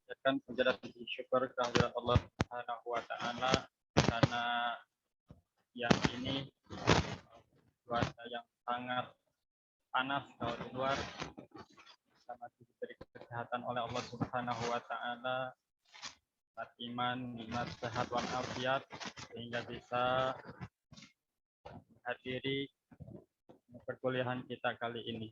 Panjatkan puja dan puji syukur kehadirat Allah Subhanahu wa taala karena yang ini cuaca yang sangat panas kalau di luar, kita masih diberi kesehatan oleh Allah Subhanahu wa taala, iman, nikmat sehat walafiat sehingga bisa menghadiri perkuliahan kita kali ini.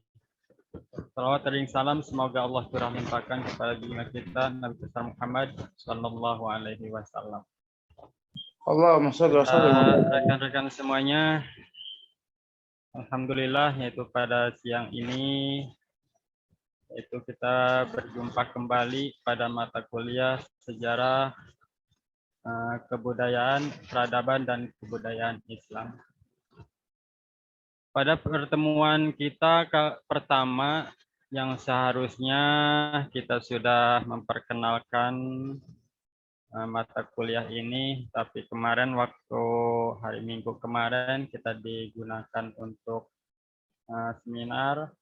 Salawat dan salam semoga Allah turah limpahkan kepada junjungan kita Nabi besar Muhammad sallallahu alaihi wasallam. Allahumma shalli wa sallim. Rekan-rekan semuanya, alhamdulillah yaitu pada siang ini yaitu kita berjumpa kembali pada mata kuliah sejarah kebudayaan, peradaban dan kebudayaan Islam. Pada pertemuan kita pertama yang seharusnya kita sudah memperkenalkan mata kuliah ini, tapi kemarin waktu hari Minggu kemarin kita digunakan untuk seminar.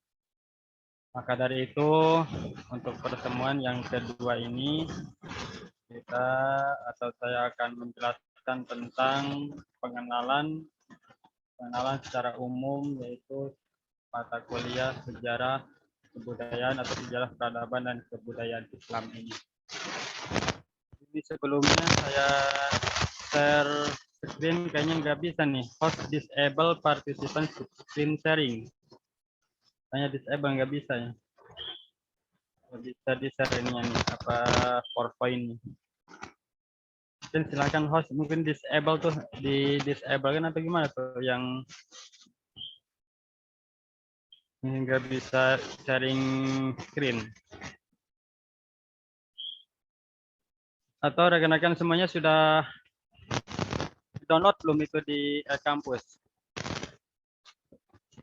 Maka dari itu untuk pertemuan yang kedua ini saya akan menjelaskan tentang pengenalan secara umum, yaitu mata kuliah sejarah kebudayaan atau sejarah peradaban dan kebudayaan Islam ini. Jadi sebelumnya saya share screen, kayaknya nggak bisa nih. Host disable participant screen sharing. Tanya disable nggak bisa ya. Bisa di share ininya nih, apa PowerPoint. Dan silakan host, mungkin disable tuh, di disable kan atau gimana tuh yang nggak bisa sharing screen. Atau rekan-rekan semuanya sudah download belum itu di kampus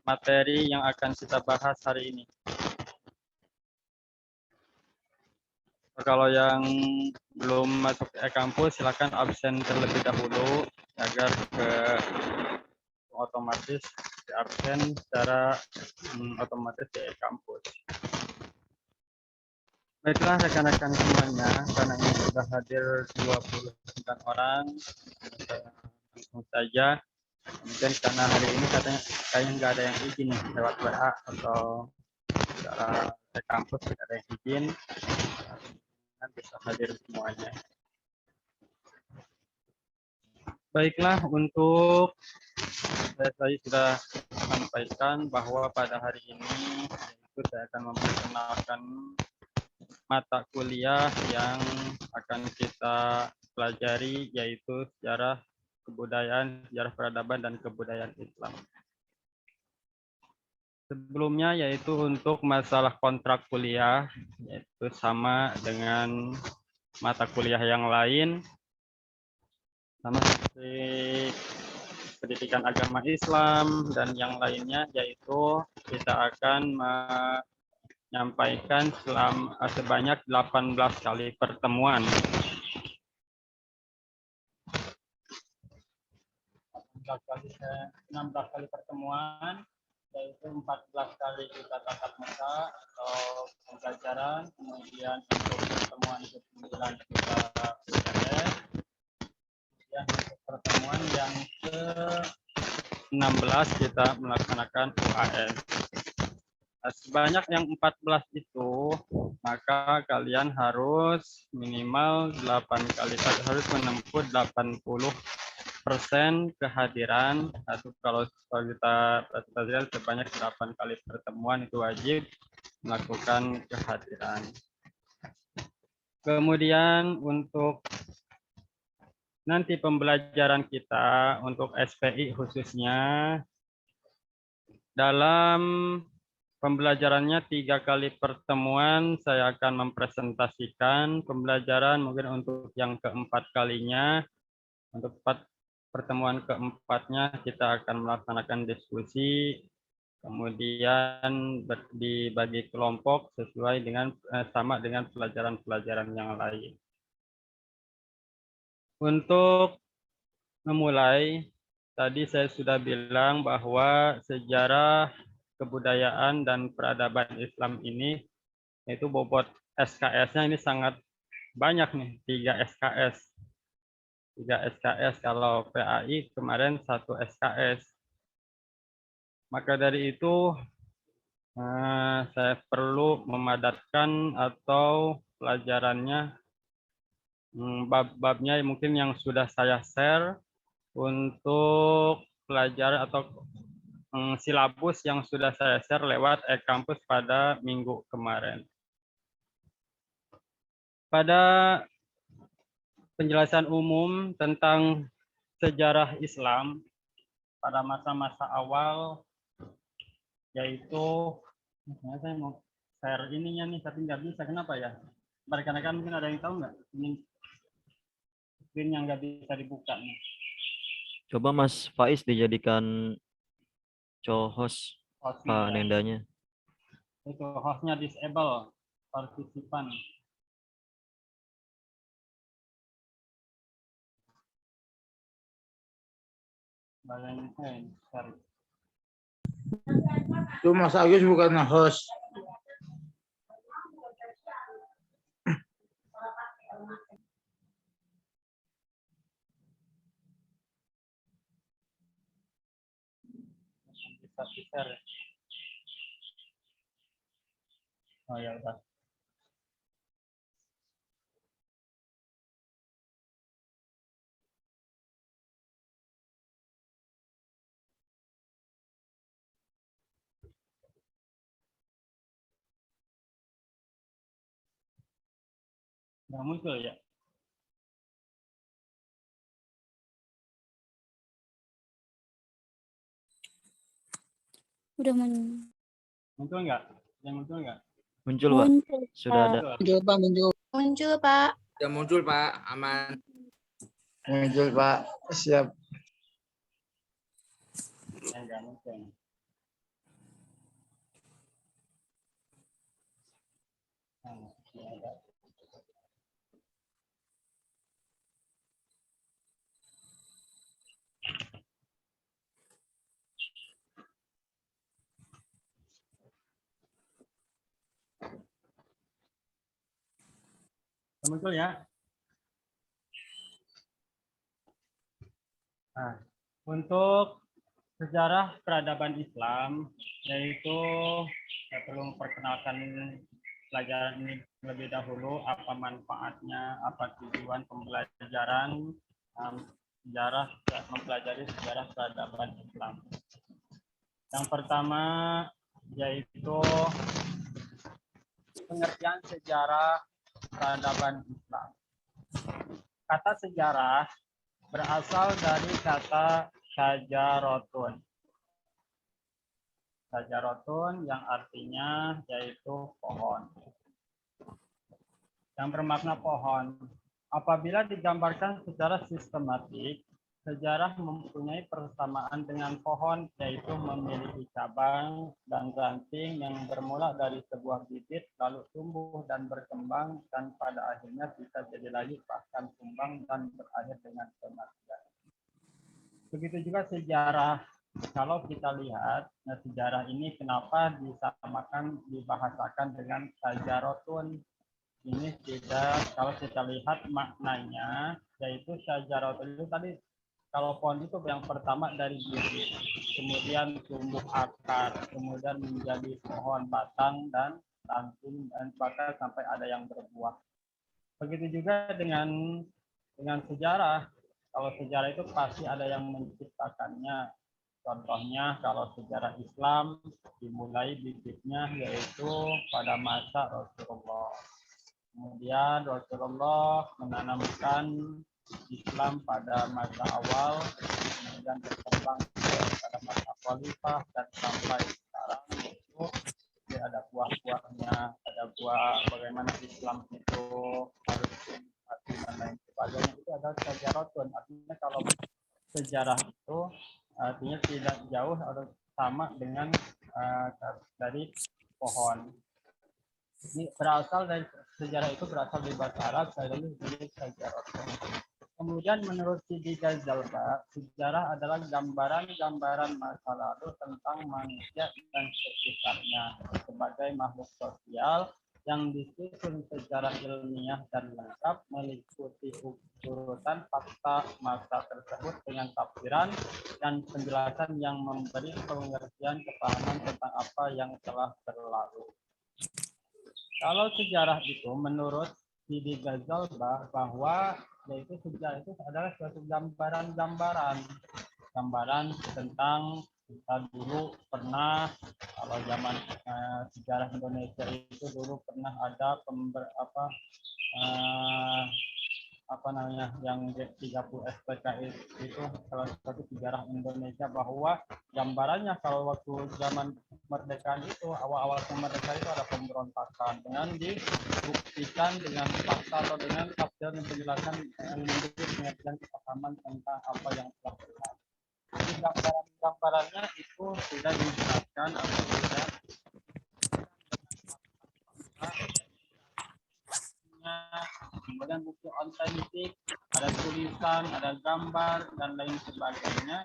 materi yang akan kita bahas hari ini? Kalau yang belum masuk kampus, silakan absen terlebih dahulu agar otomatis di absen secara otomatis di kampus. Baiklah rekan-rekan semuanya, karena ini sudah hadir 29 orang, langsung saja. Mungkin karena hari ini kayaknya nggak ada yang izin lewat WA atau secara kampus tidak ada yang izin, bisa hadir semuanya. Baiklah, untuk saya sudah sampaikan bahwa pada hari ini saya akan memperkenalkan mata kuliah yang akan kita pelajari, yaitu sejarah kebudayaan, sejarah peradaban dan kebudayaan Islam. Sebelumnya yaitu untuk masalah kontrak kuliah, yaitu sama dengan mata kuliah yang lain, sama seperti pendidikan agama Islam dan yang lainnya, yaitu kita akan menyampaikan sebanyak 18 kali pertemuan. 16 kali pertemuan, yaitu 14 kali kita tatap muka atau pembelajaran, kemudian untuk pertemuan ke-9 kita UTS, kemudian untuk pertemuan yang ke-16 kita melaksanakan UAS. Nah, sebanyak yang 14 itu, maka kalian harus minimal 8 kali, harus menempuh 80% kehadiran, atau kalau kita lihat sebanyak 8 kali pertemuan itu wajib melakukan kehadiran. Kemudian untuk nanti pembelajaran kita untuk SPI khususnya, dalam pembelajarannya 3 kali pertemuan saya akan mempresentasikan pembelajaran, mungkin untuk yang keempat kalinya, untuk pertemuan keempatnya kita akan melaksanakan diskusi, kemudian dibagi kelompok sesuai dengan sama dengan pelajaran-pelajaran yang lain. Untuk memulai, tadi saya sudah bilang bahwa sejarah kebudayaan dan peradaban Islam ini, itu bobot SKS-nya ini sangat banyak nih, 3 SKS. 3 SKS, kalau PAI kemarin 1 SKS. Maka dari itu saya perlu memadatkan atau pelajarannya, bab-babnya mungkin yang sudah saya share untuk pelajaran atau silabus yang sudah saya share lewat e-kampus pada minggu kemarin. Pada penjelasan umum tentang sejarah Islam pada masa-masa awal, yaitu saya mau share ininya nih, tapi nggak bisa. Kenapa ya? Rekan-rekan mungkin ada yang tahu nggak? Ini screen yang nggak bisa dibuka nih. Coba Mas Faiz dijadikan co-host Hostnya Pak ya. Nendanya. Itu hostnya disable, partisipan. Bayangin, sorry. Itu Mas Agus bukan host. Bisa share. Oh ya udah. Nggak muncul ya? Udah Muncul nggak? Yang muncul nggak? Muncul, Pak. muncul, Sudah ada. Muncul Pak, muncul. Muncul, Pak. Sudah muncul Pak, aman. Muncul Pak, siap. Nggak muncul. Ya, ada. Muncul ya. Nah, untuk sejarah peradaban Islam, yaitu saya perlu memperkenalkan pelajaran ini lebih dahulu, apa manfaatnya, apa tujuan pembelajaran sejarah, mempelajari sejarah peradaban Islam. Yang pertama yaitu pengertian sejarah peradaban Islam. Kata sejarah berasal dari kata syajarotun. Syajarotun yang artinya yaitu pohon. Yang bermakna pohon. Apabila digambarkan secara sistematik, sejarah mempunyai persamaan dengan pohon, yaitu memiliki cabang dan ranting yang bermula dari sebuah bibit, lalu tumbuh dan berkembang, dan pada akhirnya bisa jadi layu, bahkan tumbang dan berakhir dengan kematian. Begitu juga sejarah. Kalau kita lihat, nah sejarah ini kenapa disamakan, dibahasakan dengan syajarotun. Ini tidak, kalau kita lihat maknanya, yaitu syajarotun itu tadi, kalau pohon itu yang pertama dari bibit, kemudian tumbuh akar, kemudian menjadi pohon batang dan ranting, dan bahkan sampai ada yang berbuah. Begitu juga dengan sejarah. Kalau sejarah itu pasti ada yang menciptakannya. Contohnya kalau sejarah Islam dimulai bibitnya yaitu pada masa Rasulullah. Kemudian Rasulullah menanamkan Islam pada masa awal, kemudian berkembang pada masa khalifah, dan sampai sekarang itu ada buah-buahnya, ada buah bagaimana Islam itu harus mati dan lain sebagainya. Itu adalah syajarotun. Artinya kalau sejarah itu artinya tidak jauh atau sama dengan dari pohon. Ini berasal dari sejarah itu berasal dari bahasa Arab, saya dari sejarah. Kemudian menurut Sidi Ghazalba, sejarah adalah gambaran-gambaran masa lalu tentang manusia dan sekitarnya sebagai makhluk sosial yang disusun secara ilmiah dan lengkap meliputi urutan fakta masa tersebut dengan tafsiran dan penjelasan yang memberi pengertian kepahaman tentang apa yang telah berlalu. Kalau sejarah itu menurut Sidi Ghazalbah bahwa yaitu sejarah itu adalah suatu gambaran tentang kita dulu pernah, kalau zaman sejarah Indonesia itu dulu pernah ada yang 30 SPKI itu salah satu sejarah Indonesia, bahwa gambarannya kalau waktu zaman kemerdekaan itu awal-awal kemerdekaan itu ada pemberontakan dengan dibuktikan dengan fakta atau dengan tafsir dan penjelasan yang memberi pengertian kepahaman tentang apa yang telah terjadi. Jadi gambarannya itu sudah dijelaskan atau sudah kemudian bukti otentik, ada tulisan, ada gambar dan lain sebagainya.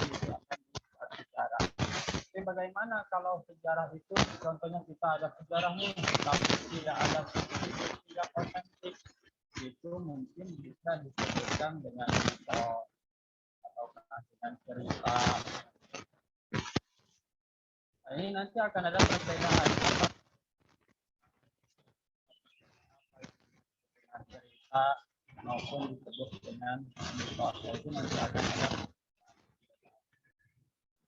Itu akan disebut sejarah. Tapi bagaimana kalau sejarah itu contohnya kita ada sejarah nih tapi tidak ada bukti, tidak otentik, itu mungkin bisa disebutkan dengan mitos atau dengan cerita. Nah, ini nanti akan ada perbedaan dengan cerita maupun disebut dengan mitos. Itu nanti akan ada.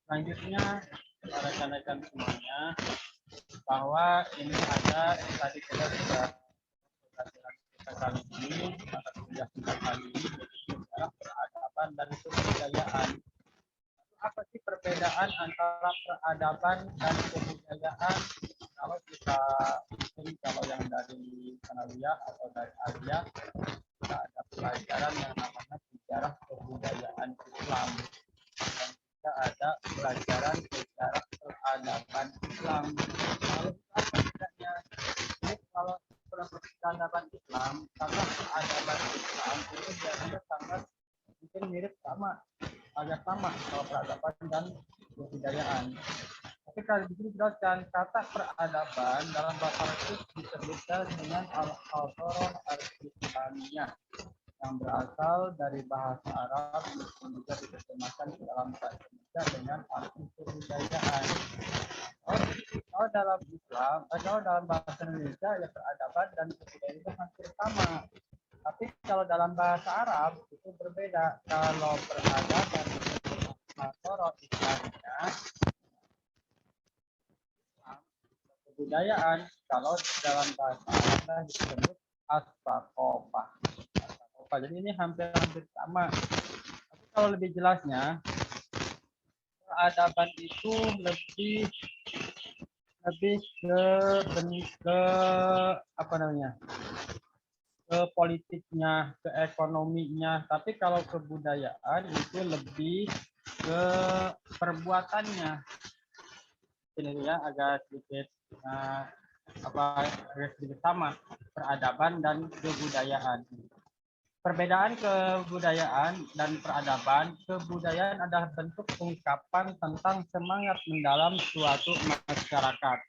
Selanjutnya, rekan-rekan semuanya, bahwa ini ada tadi kita sudah kita kali ini mata kuliah kita kali ini adalah peradaban dan kebudayaan. Apa sih perbedaan antara peradaban dan kebudayaan? Kalau kita kalau yang dari Sanawiyah atau dari Asia, kita ada pelajaran yang namanya sejarah kebudayaan Islam. Dan kita ada pelajaran sejarah peradaban Islam. Lalu apa bedanya? Kalau peradaban Islam sama peradaban Islam itu biasanya sangat mungkin mirip agak sama kalau peradaban dan kebudayaan. Tapi kalau di sini jelaskan kata peradaban dalam bahasa Arab disebutkan dengan al-hadharah al-islamiyah yang berasal dari bahasa Arab dan juga diterjemahkan ke dalam bahasa Indonesia dengan arti kebudayaan. Kalau dalam Islam, kalau dalam bahasa Indonesia ya peradaban dan kebudayaan itu hampir sama. Tapi kalau dalam bahasa Arab itu berbeda. Kalau peradaban itu al-hadharah islamiyah, kebudayaan kalau dalam bahasa Arab disebut as-saqafah. Jadi ini hampir sama. Tapi kalau lebih jelasnya, peradaban itu lebih ke politiknya, ke ekonominya. Tapi kalau kebudayaan itu lebih ke perbuatannya. Ini ya agak sedikit sedikit sama peradaban dan kebudayaan. Perbedaan kebudayaan dan peradaban, kebudayaan adalah bentuk ungkapan tentang semangat mendalam suatu masyarakat.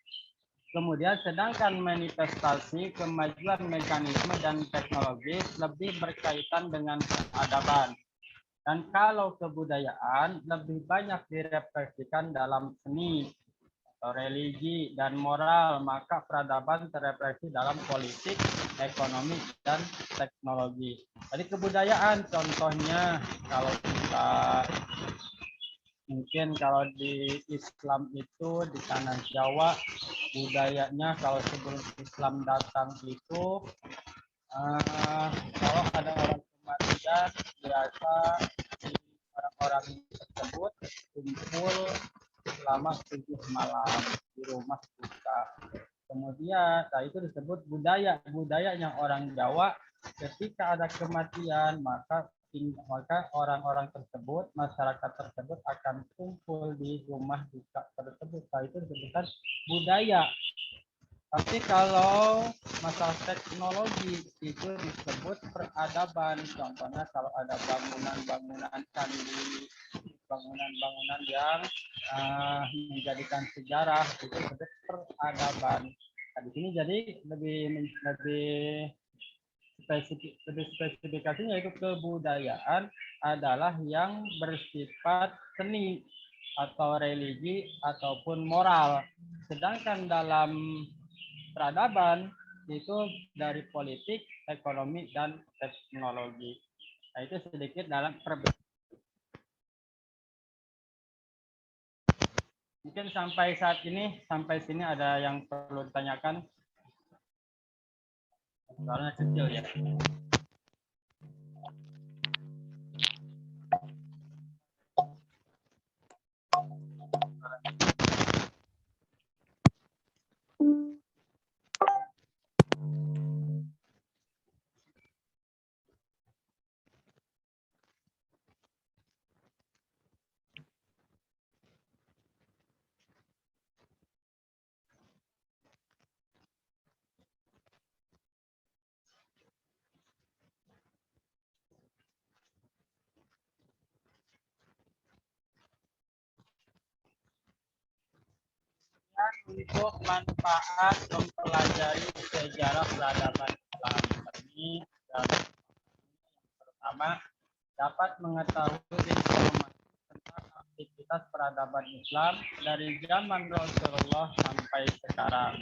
Kemudian sedangkan manifestasi kemajuan mekanisme dan teknologi lebih berkaitan dengan peradaban. Dan kalau kebudayaan lebih banyak direfleksikan dalam seni, religi dan moral, maka peradaban terrefleksi dalam politik, ekonomi, dan teknologi. Jadi kebudayaan contohnya kalau kita mungkin kalau di Islam itu di tanah Jawa budayanya kalau sebelum Islam datang itu kalau ada orang kematian biasa orang-orang tersebut kumpul selama 7 malam di rumah duka. Kemudian, itu disebut budayanya orang Jawa. Ketika ada kematian, maka orang-orang tersebut, masyarakat tersebut akan kumpul di rumah duka tersebut. Itu disebutkan budaya. Tapi kalau masalah teknologi itu disebut peradaban. Contohnya kalau ada bangunan-bangunan candi, bangunan-bangunan yang menjadikan sejarah, itu disebut peradaban. Nah, di sini jadi lebih spesifikasinya yaitu kebudayaan adalah yang bersifat seni atau religi ataupun moral. Sedangkan dalam peradaban itu dari politik, ekonomi, dan teknologi. Nah, itu sedikit dalam perbedaan. Mungkin sampai saat ini, sampai sini ada yang perlu ditanyakan? Soalnya kecil ya. Untuk manfaat mempelajari sejarah peradaban Islam ini, dan pertama dapat mengetahui informasi tentang aktivitas peradaban Islam dari zaman Rasulullah sampai sekarang,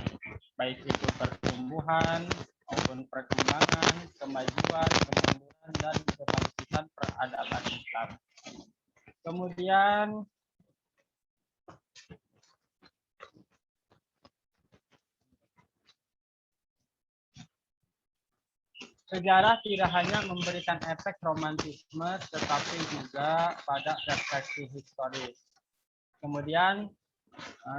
baik itu pertumbuhan maupun perkembangan, kemajuan, kemunduran, dan kebangkitan peradaban Islam. Kemudian sejarah tidak hanya memberikan efek romantisme, tetapi juga pada refleksi historis. Kemudian,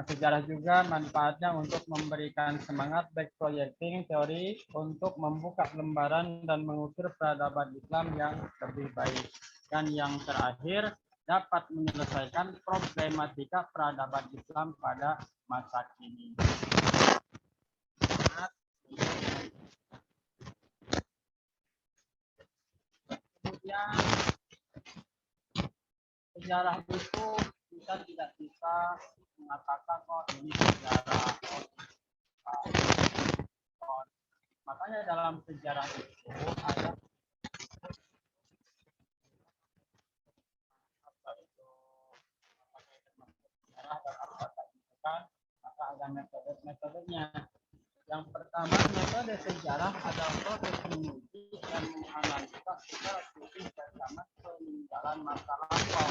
sejarah juga manfaatnya untuk memberikan semangat back projecting teori untuk membuka lembaran dan mengukir peradaban Islam yang lebih baik. Dan yang terakhir, dapat menyelesaikan problematika peradaban Islam pada masa kini. Kemudian sejarah itu kita tidak bisa mengatakan ini sejarah. Makanya dalam sejarah itu ada sejarah dan apa itu kan, maka ada metodenya. Yang pertama, metode sejarah adalah proses menguji dan menganalisa secara kritis bersama peninggalan masa lampau.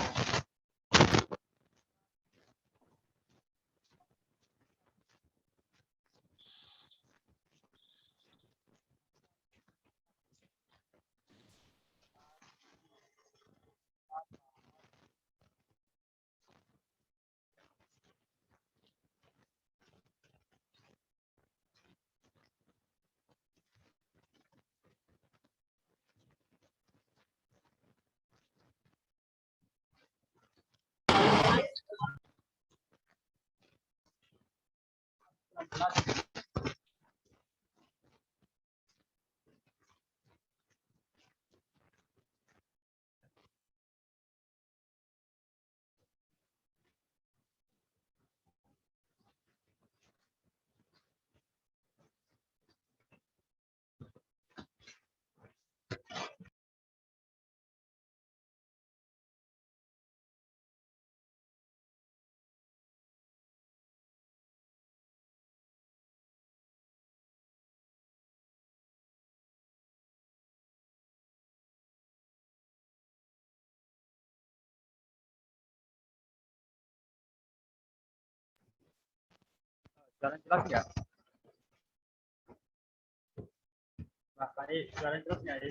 Jalan jelas ya? Pak Faiz, jalan jelas nggak ya?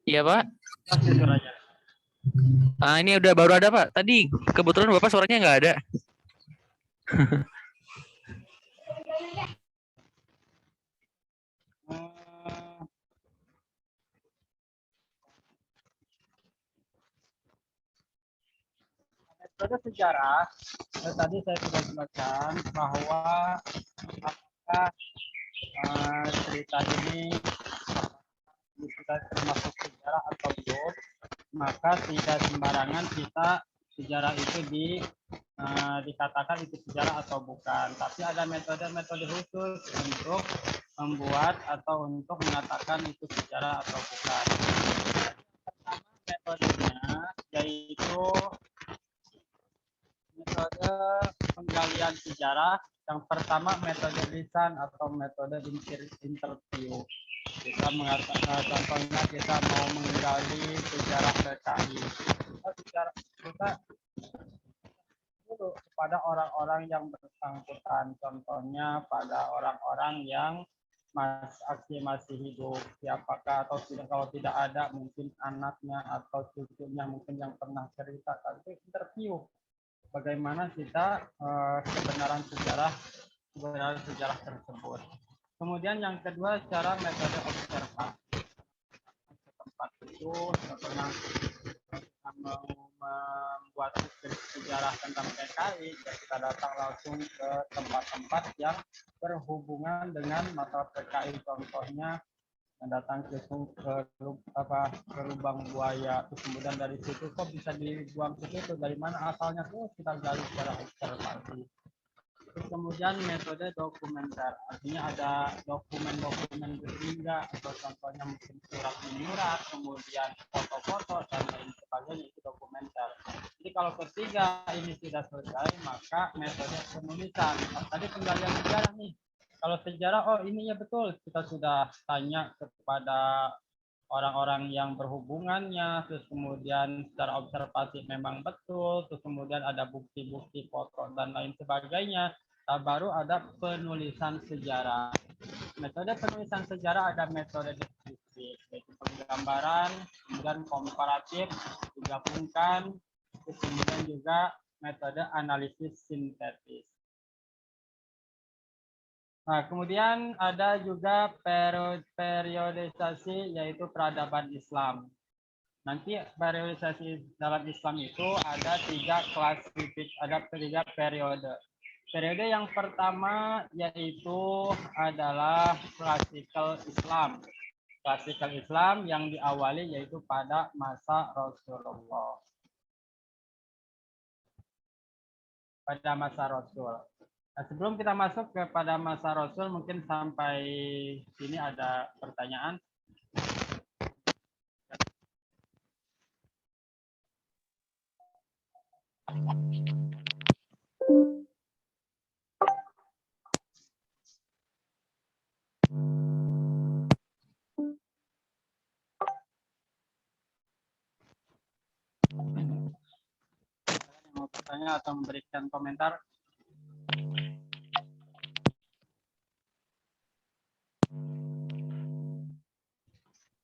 Iya Pak. Jelas ya suaranya? Ini udah baru ada Pak. Tadi kebetulan Bapak suaranya nggak ada. Metode sejarah, tadi saya sudah jelaskan bahwa apakah cerita ini sudah termasuk sejarah atau belum, maka tidak sembarangan kita sejarah itu dikatakan itu sejarah atau bukan. Tapi ada metode-metode khusus untuk membuat atau untuk mengatakan itu sejarah atau bukan. Pertama metodenya yaitu metode penggalian sejarah. Yang pertama metode lisan atau metode interview. Kita mengatakan contohnya kita mau menggali sejarah PKI. Kita dulu kepada orang-orang yang bersangkutan, contohnya pada orang-orang yang masih hidup, siapakah atau tidak, kalau tidak ada mungkin anaknya atau cucunya mungkin yang pernah cerita, tapi interview bagaimana kita kebenaran sejarah tersebut. Kemudian yang kedua secara metode observasi. Tempat itu pernah membuat sejarah tentang PKI, kita datang langsung ke tempat-tempat yang berhubungan dengan mata PKI, contohnya datang ke lubang buaya, terus kemudian dari situ kok bisa dibuang ke situ, dari mana asalnya, tuh kita gali secara observasi. Terus kemudian metode dokumenter, artinya ada dokumen-dokumen bertingkat atau contohnya mungkin surat menyurat, kemudian foto-foto dan lain sebagainya, itu dokumenter. Jadi kalau ketiga ini sudah selesai, maka metode penulisan. Tadi penggalian sejarah nih. Kalau sejarah, oh ini ya betul, kita sudah tanya kepada orang-orang yang berhubungannya, terus kemudian secara observasi memang betul, terus kemudian ada bukti-bukti foto dan lain sebagainya. Nah, baru ada penulisan sejarah. Metode penulisan sejarah ada metode deskriptif, yaitu penggambaran, kemudian komparatif, digabungkan, terus kemudian juga metode analisis sintetis. Nah, kemudian ada juga periodisasi, yaitu peradaban Islam. Nanti periodisasi dalam Islam itu ada tiga periode. Periode yang pertama yaitu adalah klasikal Islam. Klasikal Islam yang diawali yaitu pada masa Rasulullah. Pada masa Rasul. Nah, sebelum kita masuk kepada masa Rasul, mungkin sampai sini ada pertanyaan. Mau bertanya atau memberikan komentar?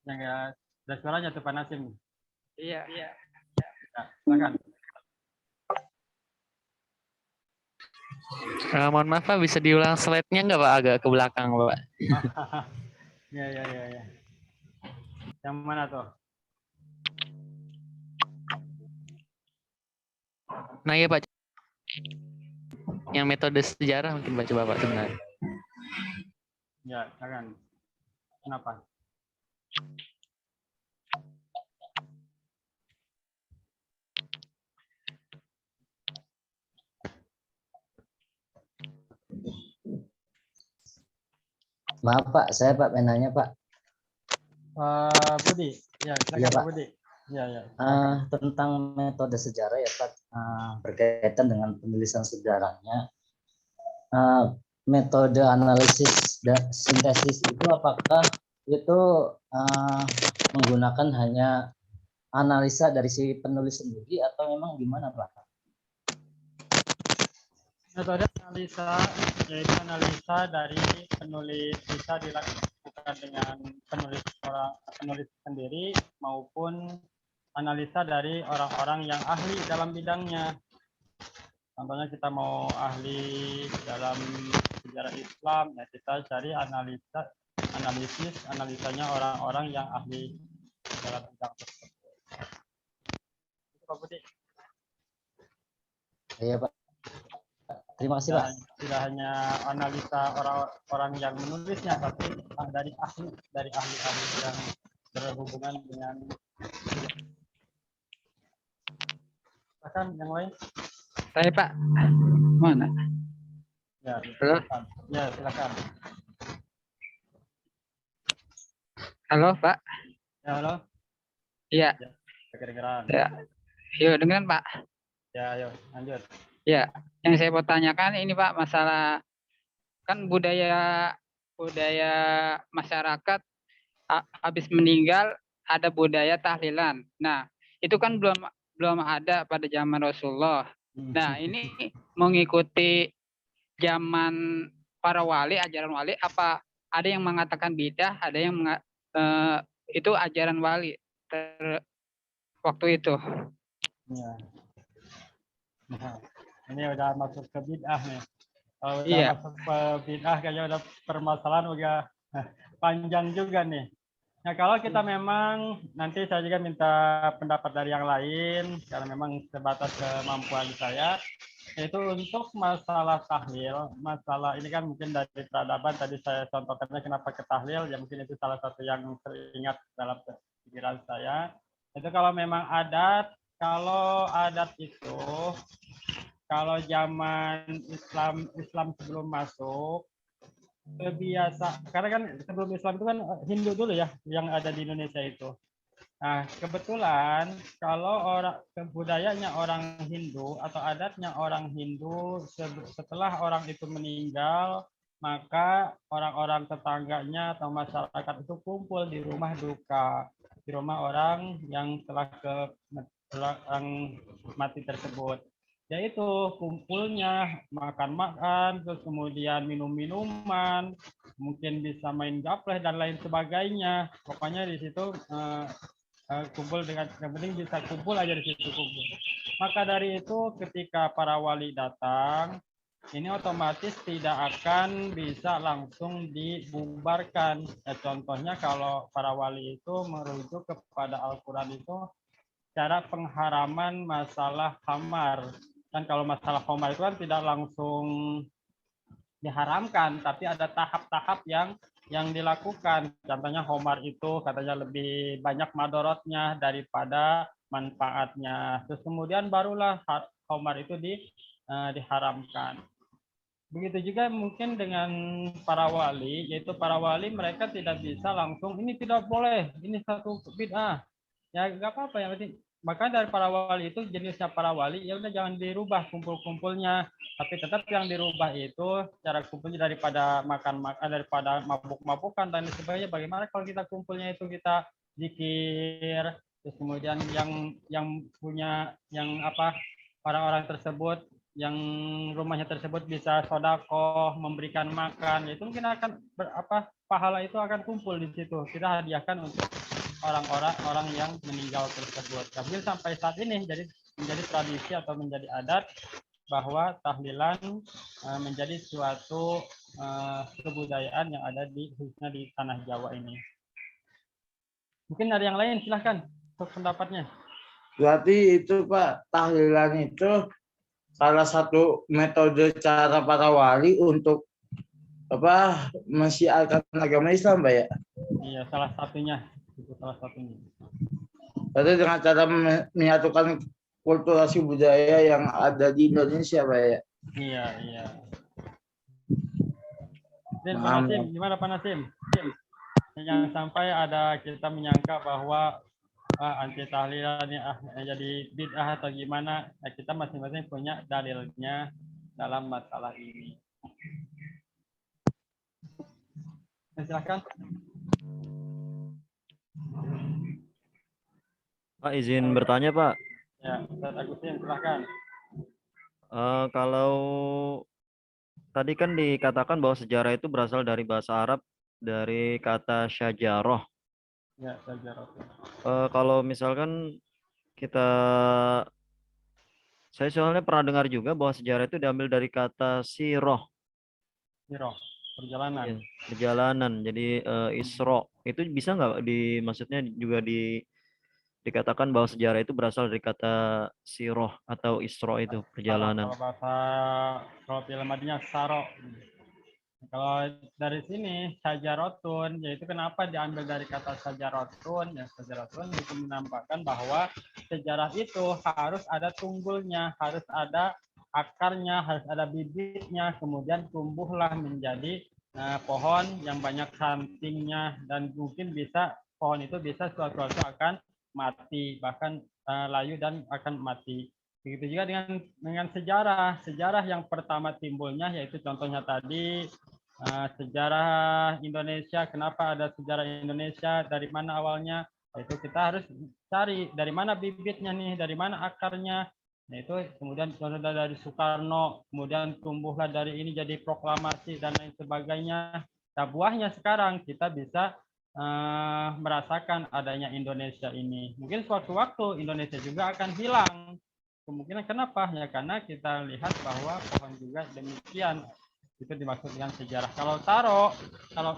Yang ada suaranya tuh Pak Nasim. Iya. Ya, silakan. Mohon maaf Pak, bisa diulang slide-nya nggak Pak, agak ke belakang Pak? Ya. Yang mana tuh? Nah iya Pak, yang metode sejarah mungkin Pak, coba Pak sebentar. Ya, silakan. Kenapa? Maaf Pak, saya Pak penanya Pak. Budi, ya silakan Iya, Pak Pak. Budi. Ya. Tentang metode sejarah ya Pak, berkaitan dengan penulisan sejarahnya. Metode analisis dan sintesis itu apakah itu menggunakan hanya analisa dari si penulis sendiri atau memang gimana Pak? Metode analisa yaitu analisa dari penulis, bisa dilakukan dengan penulis sendiri maupun analisa dari orang-orang yang ahli dalam bidangnya. Contohnya kita mau ahli dalam sejarah Islam, ya kita cari analisanya orang-orang yang ahli dalam bidang tersebut. Itu Pak Budi. Iya Pak. Terima kasih Pak. Tidak hanya analisa orang-orang yang menulisnya, tapi dari ahli-ahli yang berhubungan dengan. Bahkan yang lain. Saya Pak. Mana? Ya, Halo? silakan. Ya, silakan. Halo Pak. Ya, halo. Iya. Kedengeran. Ya. Yuk dengerin Pak. Ya, ayo lanjut. Ya. Yang saya mau tanyakan ini Pak, masalah kan budaya masyarakat habis meninggal ada budaya tahlilan. Nah, itu kan belum ada pada zaman Rasulullah. Nah, ini mengikuti zaman para wali, ajaran wali, apa ada yang mengatakan bidah, ada yang itu ajaran wali waktu itu. Ya. Nah, ini udah masuk ke bid'ah nih. Kalau udah Iya. masuk ke bid'ah kayaknya udah permasalahan udah panjang juga nih. Nah, kalau kita memang nanti saya juga minta pendapat dari yang lain karena memang sebatas kemampuan saya, yaitu untuk masalah tahlil, masalah ini kan mungkin dari peradaban tadi saya contohkannya kenapa ke tahlil, ya mungkin itu salah satu yang teringat dalam pikiran saya. Itu kalau memang adat, kalau adat itu kalau zaman Islam sebelum masuk biasa, karena kan sebelum Islam itu kan Hindu dulu ya yang ada di Indonesia itu. Nah, kebetulan kalau budayanya orang Hindu atau adatnya orang Hindu setelah orang itu meninggal, maka orang-orang tetangganya atau masyarakat itu kumpul di rumah duka, di rumah orang yang telah yang mati tersebut. Yaitu kumpulnya makan-makan, terus kemudian minum-minuman, mungkin bisa main gapleh dan lain sebagainya. Pokoknya di situ kumpul dengan yang penting bisa kumpul aja di situ kumpul. Maka dari itu ketika para wali datang, ini otomatis tidak akan bisa langsung dibubarkan. Ya, contohnya kalau para wali itu merujuk kepada Al-Quran itu cara pengharaman masalah khamar. Kan kalau masalah khamar itu kan tidak langsung diharamkan, tapi ada tahap-tahap yang dilakukan. Contohnya khamar itu katanya lebih banyak madorotnya daripada manfaatnya. Terus kemudian barulah khamar itu diharamkan. Begitu juga mungkin dengan para wali, yaitu para wali mereka tidak bisa langsung ini tidak boleh, ini satu bid'ah. Ya nggak apa-apa yang penting. Maka dari para wali itu jenisnya para wali ya udah jangan dirubah kumpul-kumpulnya, tapi tetap yang dirubah itu cara kumpulnya daripada makan-makan, daripada mabuk-mabukan dan sebagainya. Bagaimana kalau kita kumpulnya itu kita zikir, terus kemudian yang punya yang apa orang-orang tersebut yang rumahnya tersebut bisa sodakoh, memberikan makan, itu mungkin akan pahala itu akan kumpul di situ. Kita hadiahkan untuk orang-orang yang meninggal tersebut. Tapi sampai saat ini menjadi tradisi atau menjadi adat bahwa tahlilan menjadi suatu kebudayaan yang ada khususnya di tanah Jawa ini. Mungkin ada yang lain, silahkan untuk pendapatnya. Berarti itu Pak, tahlilan itu salah satu metode cara para wali untuk mensiarkan agama Islam, Pak ya? Iya, salah satunya. Itu salah satunya. Berarti dengan cara menyatukan kulturasi budaya yang ada di Indonesia, Pak ya? Iya, iya. Pak Nasim, gimana Pak Nasim? Jangan sampai ada kita menyangka bahwa anti tahlilan jadi bid'ah atau gimana. Nah, kita masing-masing punya dalilnya dalam masalah ini. Silakan. Pak, izin bertanya Pak. Ya, Ustaz Agustin, silakan. Kalau tadi kan dikatakan bahwa sejarah itu berasal dari bahasa Arab, dari kata syajaroh. Ya, syajaroh. Kalau misalkan saya soalnya pernah dengar juga bahwa sejarah itu diambil dari kata siroh. Siroh, perjalanan. Ya, perjalanan. Jadi isro itu bisa nggak maksudnya juga dikatakan bahwa sejarah itu berasal dari kata siroh atau isro itu perjalanan. Kalau film artinya saro. Kalau dari sini sajarotun, yaitu kenapa diambil dari kata sajarotun? Ya sajarotun itu menampakkan bahwa sejarah itu harus ada tunggulnya, harus ada akarnya, harus ada bibitnya, kemudian tumbuhlah menjadi pohon yang banyak rantingnya, dan mungkin bisa pohon itu bisa suatu-suatu akan mati, bahkan layu dan akan mati. Begitu juga dengan sejarah yang pertama timbulnya, yaitu contohnya tadi sejarah Indonesia. Kenapa ada sejarah Indonesia, dari mana awalnya, itu kita harus cari dari mana bibitnya nih, dari mana akarnya. Nah, itu kemudian dari Soekarno, kemudian tumbuhlah dari ini jadi proklamasi dan lain sebagainya. Nah, buahnya sekarang kita bisa merasakan adanya Indonesia ini. Mungkin suatu waktu Indonesia juga akan hilang. Kemungkinan kenapa? Ya karena kita lihat bahwa pohon juga demikian. Itu dimaksud dengan sejarah. Kalau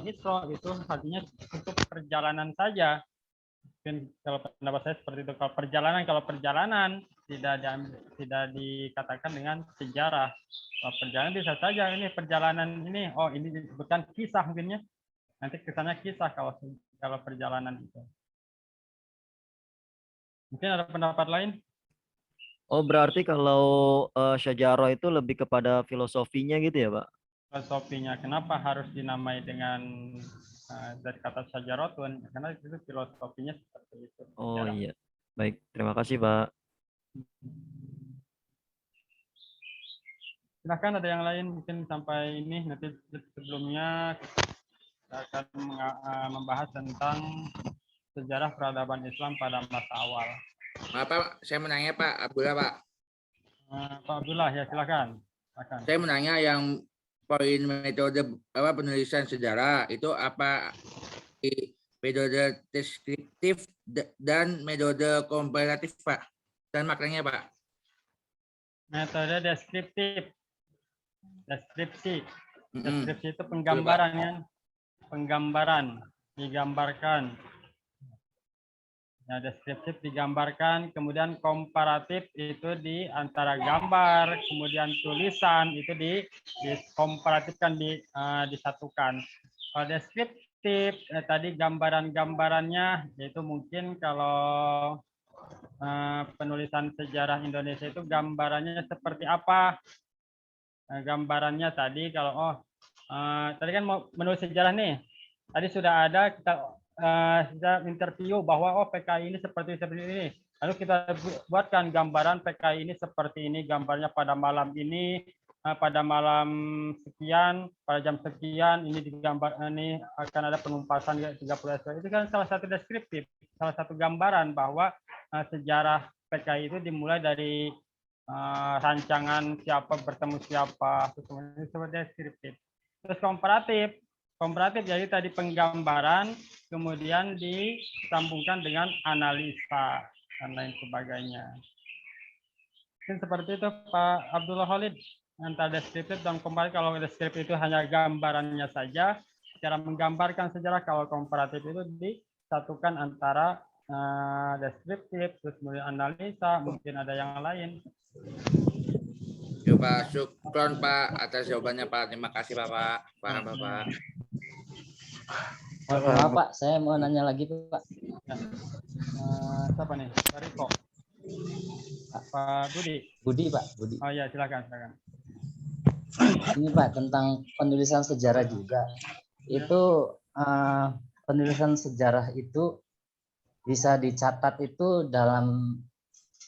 Isro itu artinya untuk perjalanan saja. Mungkin kalau pendapat saya seperti itu. Kalau perjalanan tidak dikatakan dengan sejarah. Kalau perjalanan bisa saja ini perjalanan ini, oh ini bukan kisah mungkinnya. Nanti kesannya kisah kalau perjalanan itu. Mungkin ada pendapat lain? Oh, berarti kalau syajarah itu lebih kepada filosofinya gitu ya, Pak? Filosofinya, kenapa harus dinamai dengan dari kata syajaratun? Karena itu filosofinya seperti itu. Oh Sejarah. iya, baik. Terima kasih, Pak. Silahkan ada yang lain mungkin sampai ini. Nanti sebelumnya kita akan membahas tentang sejarah peradaban Islam pada masa awal. Maaf Pak, saya menanya Pak Abdullah Pak. Pak Abdullah ya, silakan. Saya menanya yang poin metode penulisan sejarah itu apa, metode deskriptif dan metode komparatif Pak, dan maknanya Pak. Metode deskriptif, deskripsi itu Betul, penggambaran kan, penggambaran, digambarkan. Nah, deskriptif digambarkan, kemudian komparatif itu di antara gambar, kemudian tulisan itu dikomparatifkan, disatukan. Kalau deskriptif tadi gambaran-gambarannya, yaitu mungkin kalau penulisan sejarah Indonesia itu gambarannya seperti apa? Gambarannya tadi kalau tadi kan mau menulis sejarah nih, tadi sudah ada kita interview bahwa PKI ini seperti ini. Lalu kita buatkan gambaran PKI ini seperti ini, gambarnya pada malam ini, pada malam sekian, pada jam sekian, ini digambar ini akan ada penumpasan 30 SW. Itu kan salah satu deskriptif, salah satu gambaran bahwa sejarah PKI itu dimulai dari rancangan siapa bertemu siapa, itu seperti deskriptif. Terus komparatif jadi tadi penggambaran, kemudian disambungkan dengan analisa dan lain sebagainya. Mungkin seperti itu Pak Abdullah Khalid, antara deskriptif dan komparatif. Kalau deskriptif itu hanya gambarannya saja, cara menggambarkan sejarah. Kalau komparatif itu disatukan antara deskriptif, terus kemudian analisa, mungkin ada yang lain. Coba syukron Pak atas jawabannya Pak. Terima kasih Bapak. Bapak. Maaf Pak, saya mau nanya lagi Pak. Siapa nih? Pak Riko. Pak Budi. Budi Pak, Budi. Oh ya, silakan. Ini Pak tentang penulisan sejarah juga. Itu penulisan sejarah itu bisa dicatat itu dalam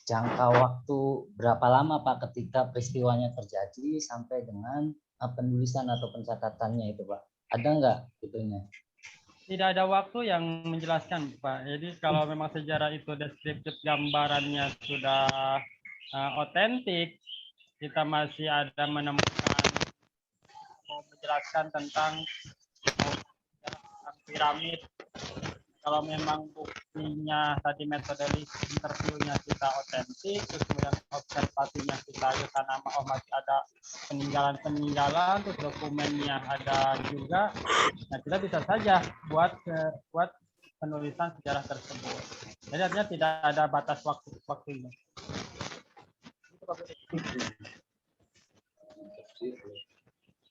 jangka waktu berapa lama Pak ketika peristiwanya terjadi sampai dengan penulisan atau pencatatannya itu Pak? Ada nggak itunya? Tidak ada waktu yang menjelaskan Pak. Jadi kalau memang sejarah itu deskriptif, gambarannya sudah otentik, kita masih ada menemukan menjelaskan tentang piramid. Kalau memang buktinya tadi metode interviewnya kita otentik, terus kemudian observasinya kita ke sana, masih ada peninggalan, terus dokumennya ada juga, nah kita bisa saja buat penulisan sejarah tersebut. Jadi artinya tidak ada batas waktunya.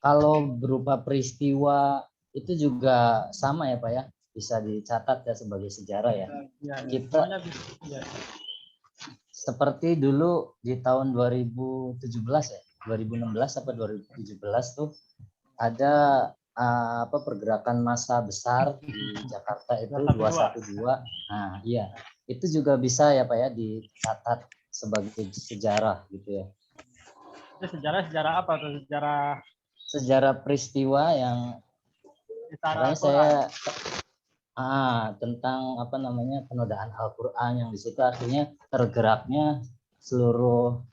Kalau berupa peristiwa itu juga sama ya Pak ya? Bisa dicatat ya sebagai sejarah ya. Kita seperti dulu di tahun 2017 ya, 2016 atau 2017 tuh ada pergerakan massa besar di Jakarta itu 212. Nah, iya. Itu juga bisa ya Pak ya dicatat sebagai sejarah gitu ya. Itu sejarah apa tuh? Sejarah peristiwa yang makanya saya tentang penodaan Al-Qur'an yang di situ artinya tergeraknya seluruh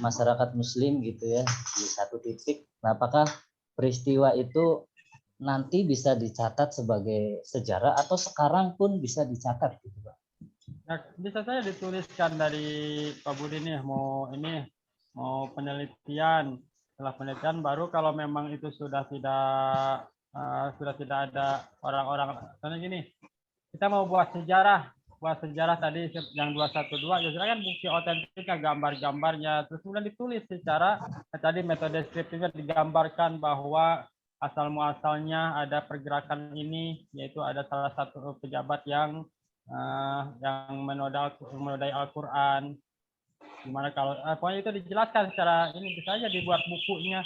masyarakat muslim gitu ya di satu titik. Nah, apakah peristiwa itu nanti bisa dicatat sebagai sejarah atau sekarang pun bisa dicatat gitu Pak? Nah, bisa saya dituliskan dari Pak Budi nih, mau penelitian. Setelah penelitian baru kalau memang itu sudah tidak ada orang-orang, karena gini, kita mau buat sejarah tadi yang 212, ya silakan bukti otentiknya, gambar-gambarnya, terus kemudian ditulis secara tadi metode deskriptifnya, digambarkan bahwa asal muasalnya ada pergerakan ini, yaitu ada salah satu pejabat yang menodai Al-Quran. Gimana kalau pokoknya itu dijelaskan secara ini, bisa aja dibuat bukunya.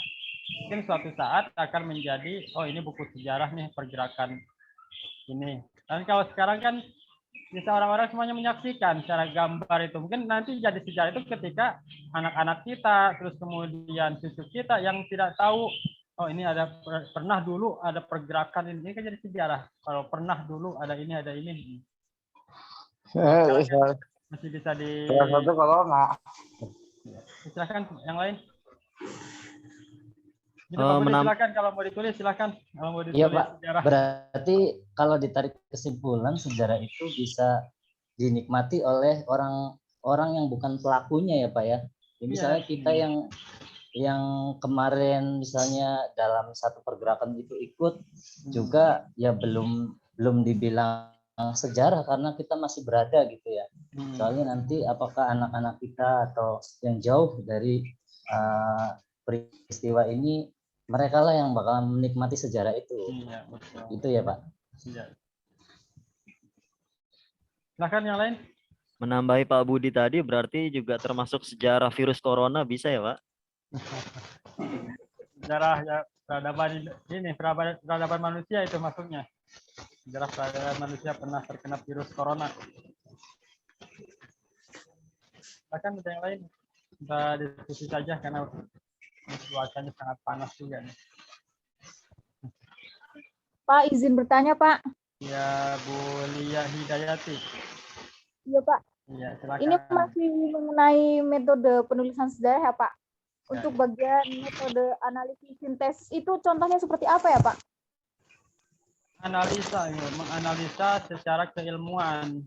Mungkin suatu saat akan menjadi, oh ini buku sejarah nih pergerakan ini. Dan kalau sekarang kan bisa orang-orang semuanya menyaksikan secara gambar itu. Mungkin nanti jadi sejarah itu ketika anak-anak kita, terus kemudian cucu kita yang tidak tahu, oh ini pernah dulu ada pergerakan ini kan jadi sejarah. Kalau pernah dulu ada ini. Masih bisa di. Satu corona. Silakan yang lain. Jadi Pak Budi, silakan kalau mau ditulis silakan. Kalau mau ditulis Iya Pak. sejarah. Berarti kalau ditarik kesimpulan sejarah itu bisa dinikmati oleh orang yang bukan pelakunya ya Pak ya. Misalnya kita yang kemarin misalnya dalam satu pergerakan itu ikut juga ya belum dibilang sejarah karena kita masih berada gitu ya. Soalnya nanti apakah anak-anak kita atau yang jauh dari peristiwa ini, mereka lah yang bakal menikmati sejarah itu. Iya, betul. Itu ya Pak. Iya. Silakan yang lain. Menambahi Pak Budi tadi berarti juga termasuk sejarah virus corona bisa ya Pak? Sejarah ya peradaban manusia itu masuknya. Sejarah peradaban manusia pernah terkena virus corona. Silakan ada yang lain. Kita diskusi saja karena cuacanya sangat panas juga nih. Pak, izin bertanya Pak. Ya, Bu Lia Hidayati. Iya Pak. Iya, silakan. Ini masih mengenai metode penulisan sejarah ya Pak. Untuk bagian metode analisis sintesis itu contohnya seperti apa ya Pak? Menganalisa secara keilmuan.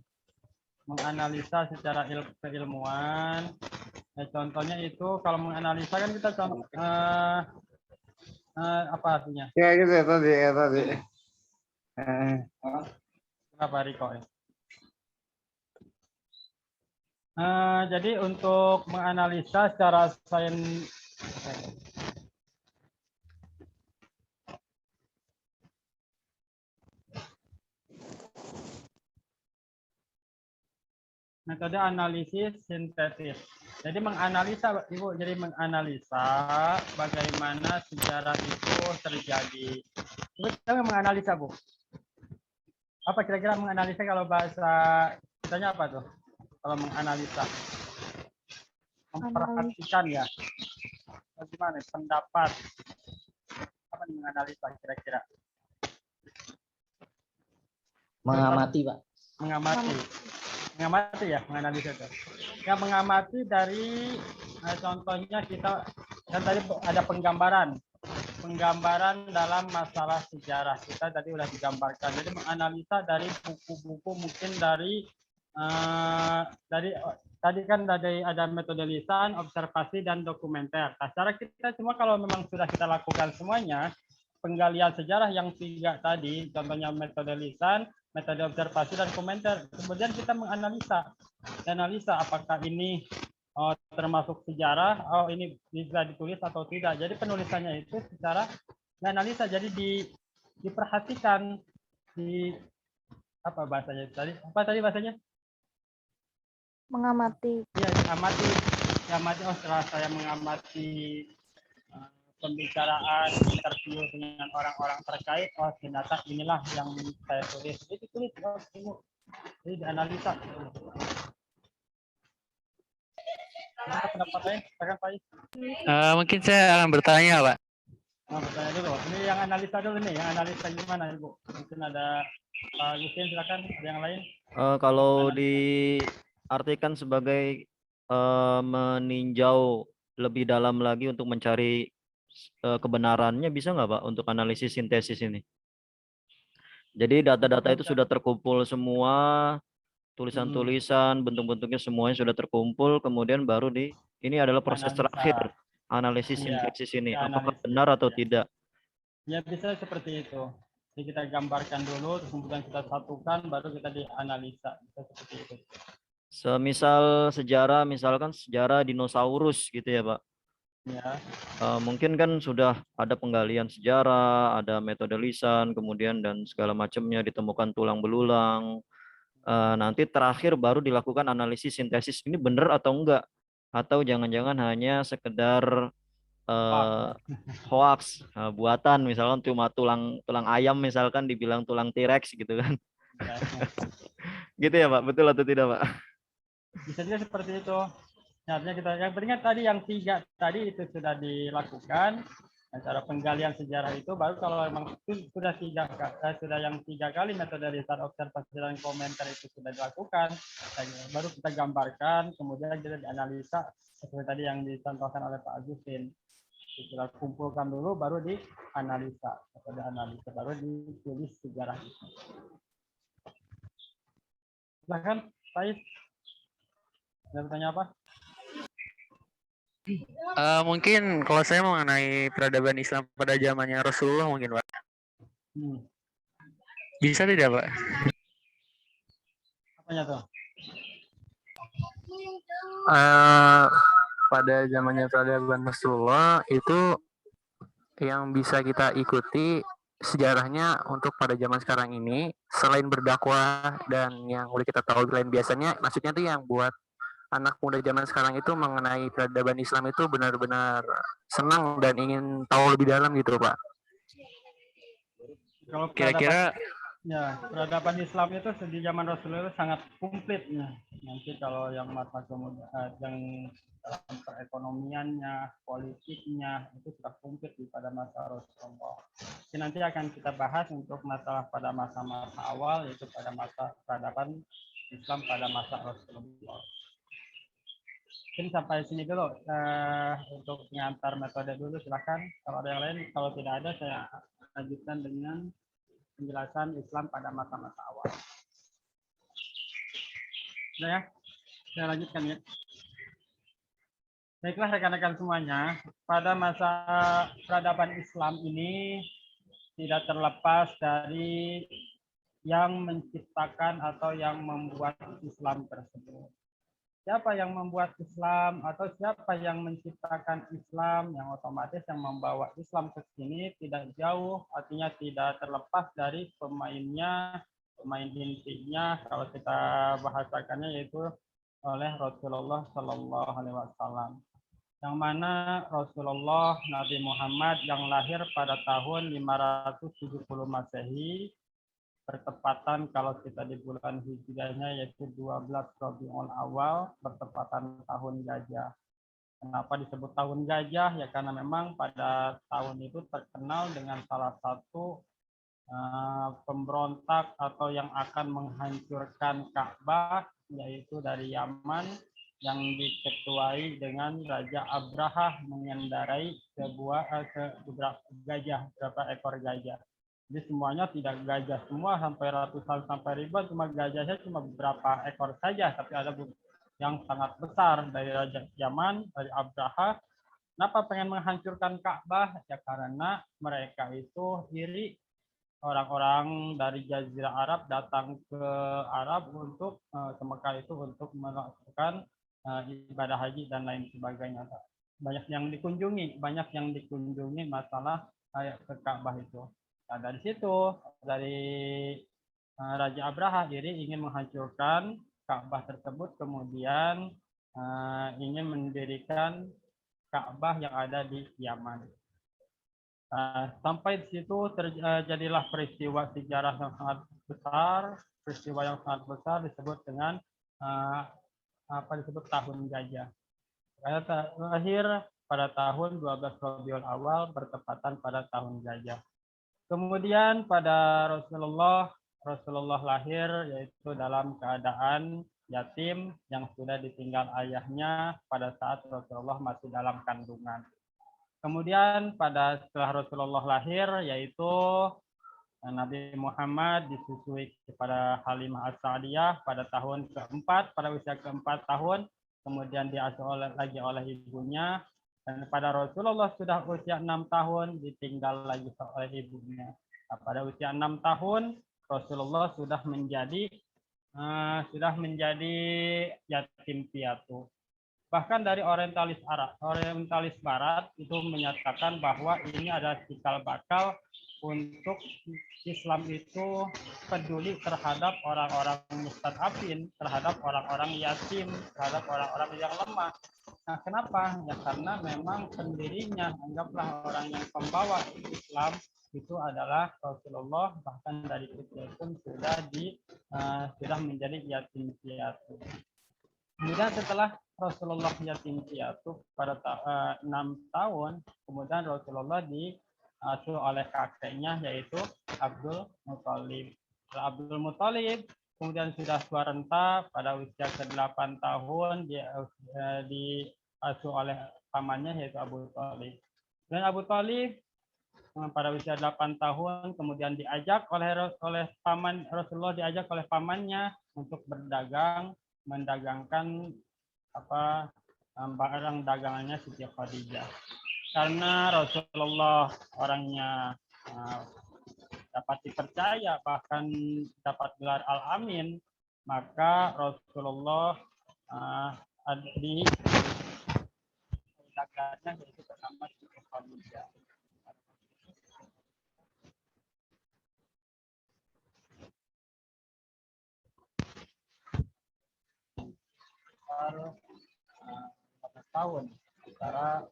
Ya, contohnya itu kalau menganalisa kan kita apa artinya? Ya gitu ya tadi. Apa Riko ya? Jadi untuk menganalisa secara sains metode analisis sintetis. Jadi menganalisa Ibu, bagaimana sejarah itu terjadi. Kita menganalisa Bu. Apa kira-kira menganalisa kalau bahasa kitanya apa tuh? Kalau menganalisa, memperhatikan ya, bagaimana pendapat, apa nih menganalisa kira-kira? Mengamati Pak. Mengamati ya, menganalisa itu. Ya mengamati dari contohnya kita kan tadi ada penggambaran dalam masalah sejarah kita tadi udah digambarkan. Jadi menganalisa dari buku-buku mungkin dari tadi kan ada metode lisan, observasi dan dokumenter. Nah, cara kita semua kalau memang sudah kita lakukan semuanya, penggalian sejarah yang 3 tadi, contohnya metode lisan, metode observasi dan komentar. Kemudian kita menganalisa apakah ini termasuk sejarah, ini bisa ditulis atau tidak. Jadi penulisannya itu secara analisa, jadi diperhatikan apa bahasanya tadi? Apa tadi bahasanya? Mengamati. Iya, amati. Oh, setelah saya mengamati pembicaraan interview dengan orang-orang terkait, oh ternyata inilah yang saya tulis, itu tulis, oh, jadi dianalisa. Gimana pendapat lain? Silakan Pak Is. Mungkin saya akan bertanya, Pak. Bertanya dulu. Ini yang analisa dulu nih, yang analisa gimana Ibu? Mungkin ada Pak Yusin, silakan. Ada yang lain? Kalau diartikan sebagai meninjau lebih dalam lagi untuk mencari kebenarannya, bisa nggak Pak untuk analisis sintesis ini? Jadi data-data itu sudah terkumpul semua, tulisan-tulisan, bentuk-bentuknya semuanya sudah terkumpul, kemudian baru ini adalah proses Analisa. terakhir analisis Iya, sintesis ini, ya, apakah analisis, benar atau ya. tidak? Ya bisa seperti itu. Jadi kita gambarkan dulu, terus kemudian kita satukan, baru kita dianalisa. Bisa seperti itu. Semisal sejarah, misalkan sejarah dinosaurus gitu ya Pak. Ya. Mungkin kan sudah ada penggalian sejarah, ada metode lisan, kemudian dan segala macamnya, ditemukan tulang belulang. Nanti terakhir baru dilakukan analisis sintesis, ini benar atau enggak, atau jangan-jangan hanya sekedar hoax, buatan, misalkan cuma tulang ayam misalkan dibilang tulang T-Rex gitu kan. Ya. Gitu ya Pak, betul atau tidak Pak? Bisa juga seperti itu. Artinya kita yang penting tadi yang 3 tadi itu sudah dilakukan. Nah, cara penggalian sejarah itu baru kalau memang sudah yang 3 kali metode lisan, observasi dan komentar itu sudah dilakukan, baru kita gambarkan, kemudian kita dianalisa seperti tadi yang dicontohkan oleh Pak Agustin. Kita kumpulkan dulu, baru dianalisa, metode analisa, baru ditulis sejarah itu. Silahkan, Pak Is. Ada bertanya apa? Mungkin kalau saya mengenai peradaban Islam pada zamannya Rasulullah mungkin Pak. Bisa tidak Pak? Apanya tuh? Pada zamannya peradaban Rasulullah itu yang bisa kita ikuti sejarahnya untuk pada zaman sekarang ini, selain berdakwah dan yang boleh kita tahu lain biasanya, maksudnya tuh yang buat anak muda zaman sekarang itu mengenai peradaban Islam itu benar-benar senang dan ingin tahu lebih dalam gitu Pak. Kalau Kira-kira ya, peradaban Islam itu di zaman Rasulullah itu sangat komplit. Nanti kalau yang masa kemudian yang dalam perekonomiannya, politiknya itu sudah komplit pada masa Rasulullah. Jadi nanti akan kita bahas untuk masalah pada masa-masa awal, yaitu pada masa peradaban Islam pada masa Rasulullah. Mungkin sampai sini dulu untuk pengantar metode dulu, silakan. Kalau ada yang lain, kalau tidak ada saya lanjutkan dengan penjelasan Islam pada masa-masa awal. Sudah ya, saya lanjutkan ya. Baiklah rekan-rekan semuanya, pada masa peradaban Islam ini tidak terlepas dari yang menciptakan atau yang membuat Islam tersebut. Siapa yang membuat Islam atau siapa yang menciptakan Islam, yang otomatis yang membawa Islam ke sini tidak jauh, artinya tidak terlepas dari pemainnya, pemain intinya kalau kita bahasakannya yaitu oleh Rasulullah Shallallahu Alaihi Wasallam. Yang mana Rasulullah Nabi Muhammad yang lahir pada tahun 570 Masehi, bertepatan kalau kita di bulan Hijriahnya yaitu 12 Rabiul Awal, bertepatan tahun gajah. Kenapa disebut tahun gajah? Ya karena memang pada tahun itu terkenal dengan salah satu pemberontak atau yang akan menghancurkan Ka'bah, yaitu dari Yaman, yang diketuai dengan Raja Abrahah mengendarai beberapa ekor gajah. Jadi semuanya tidak gajah semua sampai ratusan sampai ribuan, cuma gajahnya cuma beberapa ekor saja, tapi ada yang sangat besar dari Raja Yaman, dari Abraha. Kenapa pengen menghancurkan Ka'bah? Ya karena mereka itu iri, orang-orang dari Jazirah Arab datang ke Arab untuk ke Mekah itu untuk melakukan ibadah haji dan lain sebagainya. Banyak yang dikunjungi masalah kayak ke Ka'bah itu. Nah, dari situ, dari Raja Abraha iri ingin menghancurkan Ka'bah tersebut, kemudian ingin mendirikan Ka'bah yang ada di Yaman. Sampai di situ terjadilah peristiwa sejarah yang sangat besar, peristiwa yang sangat besar disebut dengan apa disebut tahun gajah. Lahir pada tahun 12 Rabiul Awal bertepatan pada tahun gajah. Kemudian pada Rasulullah lahir yaitu dalam keadaan yatim yang sudah ditinggal ayahnya pada saat Rasulullah masih dalam kandungan. Kemudian setelah Rasulullah lahir yaitu Nabi Muhammad disusui kepada Halimah As-Sa'diyah pada tahun keempat, pada usia keempat tahun, kemudian diasuh lagi oleh ibunya, dan pada Rasulullah sudah usia 6 tahun ditinggal lagi oleh ibunya. Nah, pada usia 6 tahun Rasulullah sudah menjadi yatim piatu. Bahkan dari orientalis Barat itu menyatakan bahwa ini adalah cikal bakal untuk Islam itu peduli terhadap orang-orang mustadafin, terhadap orang-orang yatim, terhadap orang-orang yang lemah. Nah, kenapa? Ya karena memang pendirinya, anggaplah orang yang pembawa Islam itu adalah Rasulullah, bahkan dari kecil pun sudah menjadi yatim piatu. Kemudian setelah Rasulullah yatim piatu pada 6 tahun, kemudian Rasulullah diasuh oleh kakeknya yaitu Abdul Muthalib. Abdul Muthalib kemudian sudah tua renta pada usia ke-8 tahun diasuh oleh pamannya yaitu Abu Thalib. Dan Abu Thalib pada usia 8 tahun kemudian diajak oleh paman Rasulullah diajak oleh pamannya untuk mendagangkan barang dagangannya Siti Khadijah. Karena Rasulullah orangnya dapat dipercaya bahkan dapat gelar Al-Amin, maka Rasulullah di dagangannya yaitu bernama Siti Khadijah. Tahun antara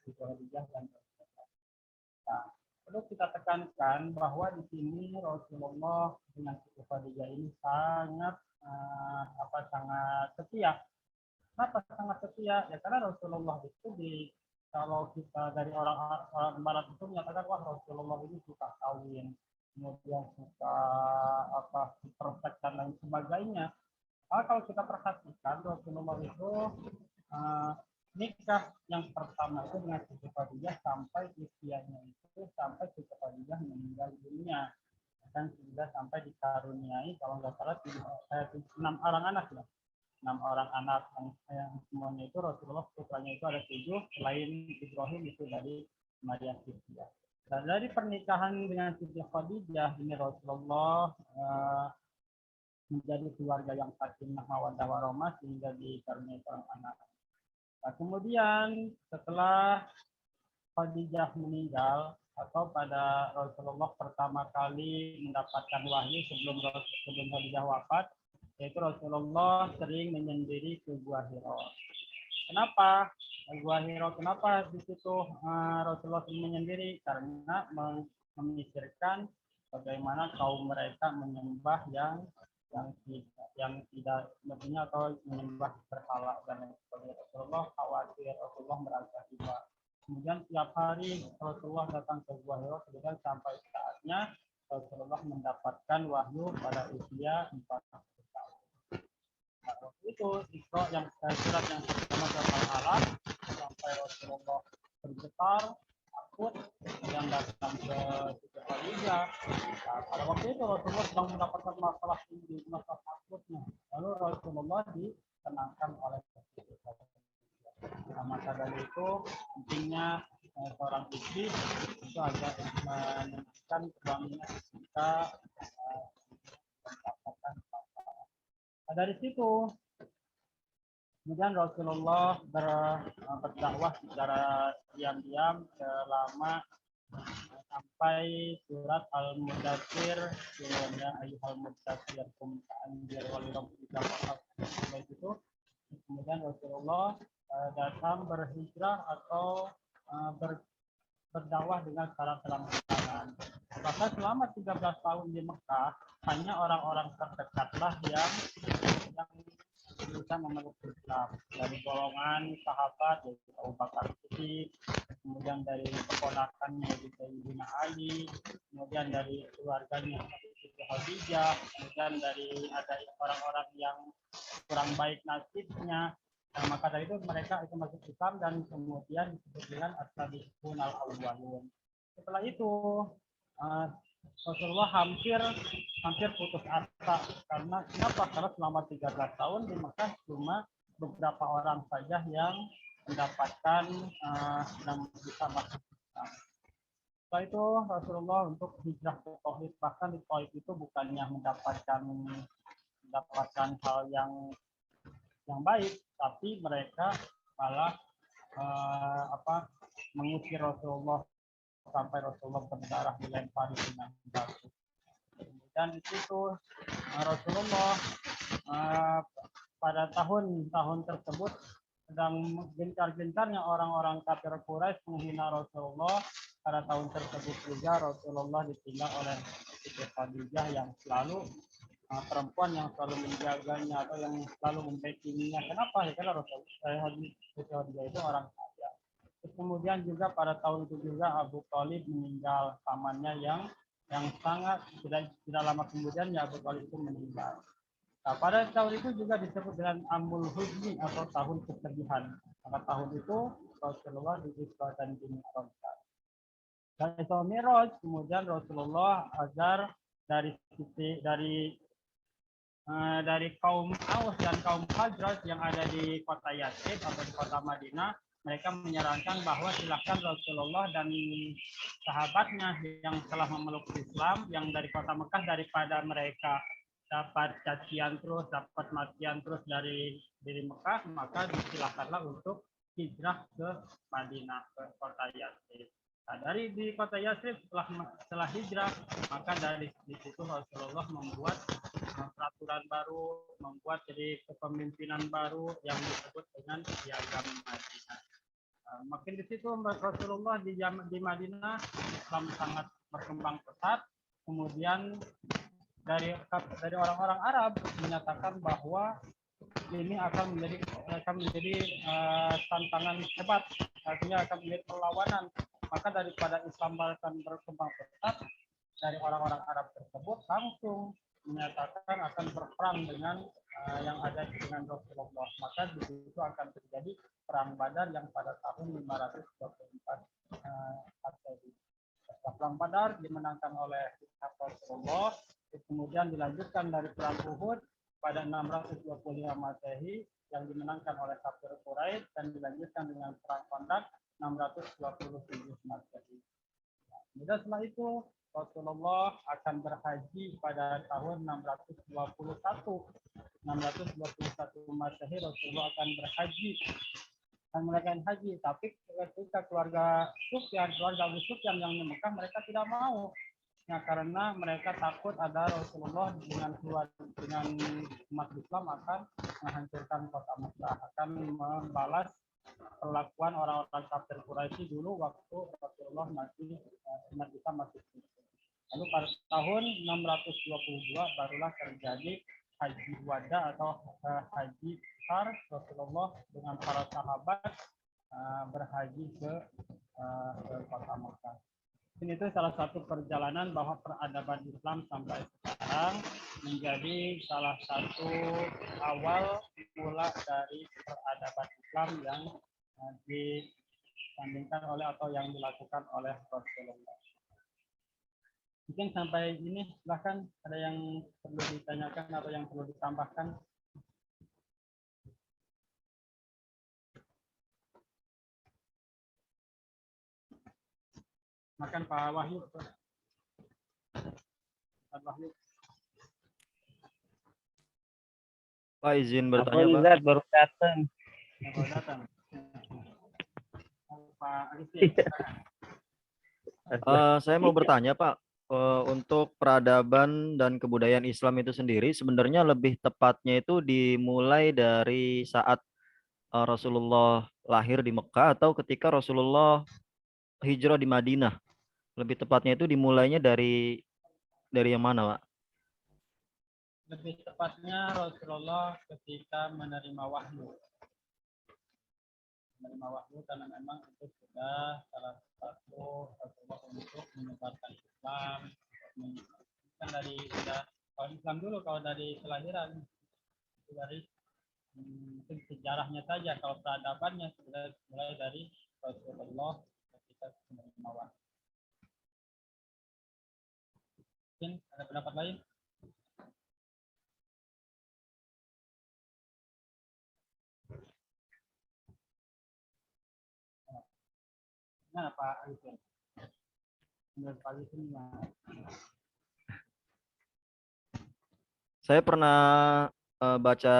Khadijah dan Rasulullah. Perlu kita tekankan bahwa di sini Rasulullah dengan Siti Khadijah ini sangat setia. Kenapa sangat setia? Ya karena Rasulullah itu kalau kita dari orang Barat itu menyatakan wah Rasulullah ini suka kawin, kemudian suka persek dan lain sebagainya. Kalau kita perhatikan Rasulullah itu nikah yang pertama itu dengan Siti Khadijah sampai usianya itu sampai Siti Khadijah meninggal dunia dan sudah sampai dikaruniai kalau nggak salah 6 orang anak ya. 6 orang anak yang semuanya itu Rasulullah putranya itu ada 7 selain Ibrahim itu dari Maria Sifia. Dan dari pernikahan dengan Siti Khadijah ini Rasulullah menjadi keluarga yang sakinah mawaddah warahmah sehingga dikaruniai seorang anak. Nah, kemudian setelah Khadijah meninggal atau pada Rasulullah pertama kali mendapatkan wahyu sebelum Khadijah wafat, yaitu Rasulullah sering menyendiri ke Gua Hira. Kenapa Gua Hira? Kenapa di situ Rasulullah sering menyendiri? Karena memikirkan bagaimana kaum mereka menyembah yang tidak mestinya atau menyembah berhala dan lain sebagainya. Rasulullah khawatir, Rasulullah merasa riba. Kemudian tiap hari Rasulullah datang ke Gua Hira, kemudian sampai saatnya Rasulullah mendapatkan wahyu pada usia 40 tahun. Nah, waktu itu Isra yang surat yang pertama surat Al-Alaq sampai Rasulullah bergetar takut yang datang ke Siti Khadijah. Nah, pada waktu itu Rasulullah sedang mendapatkan masalah tinggi, masalah takutnya. Lalu Rasulullah ditenangkan oleh Siti Khadijah. Nah, maka dari itu pentingnya seorang istri itu agar menenangkan suaminya ketika mendapatkan masalah. Nah, dari situ kemudian Rasulullah berdakwah secara diam-diam selama sampai surat Al-Mudaththir ya ayyuhal mudaththir qum fa'anzir wa lirabbika fa'anzir itu. Kemudian Rasulullah datang berhijrah atau berdakwah dengan cara terang-terangan. Maka selama 13 tahun di Mekah, hanya orang-orang terdekatlah yang bisa memeluk Islam. Dari golongan sahabat, yaitu Abu Bakar Siddiq, kemudian dari keponakannya yaitu Sayyidina Ali, kemudian dari keluarganya Siti Khadijah, kemudian dari ada orang-orang yang kurang baik nasibnya. Nah, maka dari itu mereka itu masuk Islam dan kemudian disebut dengan as-sabiqun al-awwalun. Setelah itu Rasulullah hampir putus asa karena kenapa? Karena selama 13 tahun di Mekah cuma beberapa orang saja yang mendapatkan dan bisa masuk Islam. Setelah itu Rasulullah untuk hijrah ke Tauhid, bahkan di Tauhid itu bukannya mendapatkan hal yang baik, tapi mereka malah mengusir Rasulullah sampai Rasulullah berdarah dilempari dengan batu. Kemudian itu Rasulullah pada tahun tersebut sedang gencar-gencarnya orang-orang kafir Quraisy menghina Rasulullah. Pada tahun tersebut juga Rasulullah ditinggal oleh Siti Khadijah yang selalu perempuan yang selalu menjaganya atau yang selalu membackinginya. Kenapa? Ya karena Rasulullah itu orang kaya. Terus kemudian juga pada tahun itu juga Abu Thalib meninggal, pamannya yang sangat tidak lama kemudian ya Abu Thalib itu meninggal. Nah, pada tahun itu juga disebut dengan Amul Huzni atau tahun kesedihan. Maka tahun itu Rasulullah di-Isra dan di-Mi'rajkan. Dan Isra Mi'raj kemudian Rasulullah agar dari kaum Aus dan kaum Khazraj yang ada di kota Yatsrib atau di kota Madinah, mereka menyarankan bahwa silahkan Rasulullah dan sahabatnya yang telah memeluk Islam yang dari kota Mekah, daripada mereka dapat cacian terus, dapat matian terus dari Mekah, maka disilahkanlah untuk hijrah ke Madinah, ke kota Yatsrib. Nah, dari di kota Yatsrib setelah hijrah, maka dari situ Rasulullah membuat peraturan baru, membuat jadi kepemimpinan baru yang disebut dengan piagam Madinah. Makin di situ Rasulullah di Madinah Islam sangat berkembang pesat. Kemudian dari orang-orang Arab menyatakan bahwa ini akan menjadi tantangan hebat, artinya akan menjadi perlawanan. Maka daripada Islam akan berkembang pesat, dari orang-orang Arab tersebut langsung menyatakan akan berperang dengan yang ada dengan Rasulullah. Maka di situ akan terjadi perang Badar yang pada tahun 524 Masehi. Perang Badar dimenangkan oleh Rasulullah, kemudian dilanjutkan dari perang Uhud pada 625 Masehi yang dimenangkan oleh kafir Quraisy dan dilanjutkan dengan perang Khandaq 627 Masehi. Kemudian setelah itu Rasulullah akan berhaji pada tahun 621 Masehi. Rasulullah akan berhaji dan melakukan haji, tapi ketika keluarga Abu Sufyan yang di Mekah, mereka tidak mau. Ya, karena mereka takut ada Rasulullah dengan umat Islam akan menghancurkan kota Mekah, akan membalas perlakuan orang-orang kafir Quraisy dulu waktu Rasulullah umat Islam masih hidup. Lalu pada tahun 622 barulah terjadi haji wada atau haji besar. Rasulullah dengan para sahabat berhaji ke kota Mekah. Ini itu salah satu perjalanan bahwa peradaban Islam sampai sekarang menjadi salah satu awal mula dari peradaban Islam yang disandingkan oleh atau yang dilakukan oleh Rasulullah. Mungkin sampai ini, silahkan ada yang perlu ditanyakan atau yang perlu ditambahkan. Makan Pak Wahyu. Pak Wahyu. Pak izin bertanya, Pak. Baru datang. Baru datang. Pak Arifin. Saya mau bertanya, Pak. Untuk peradaban dan kebudayaan Islam itu sendiri sebenarnya lebih tepatnya itu dimulai dari saat Rasulullah lahir di Mekah atau ketika Rasulullah hijrah di Madinah. Lebih tepatnya itu dimulainya dari yang mana, Pak? Lebih tepatnya Rasulullah ketika menerima wahyu. Menerima wahyu karena memang itu sudah salah satu Rasulullah untuk menyebarkan Islam. Kan dari sudah kalau Islam dulu, kalau dari kelahiran itu dari mungkin sejarahnya saja, kalau peradabannya sudah mulai dari Rasulullah ketika menerima wahyu. Mungkin ada pendapat lain? Nah, Pak Alvin. Menurut Pak Alvin gimana? Saya pernah baca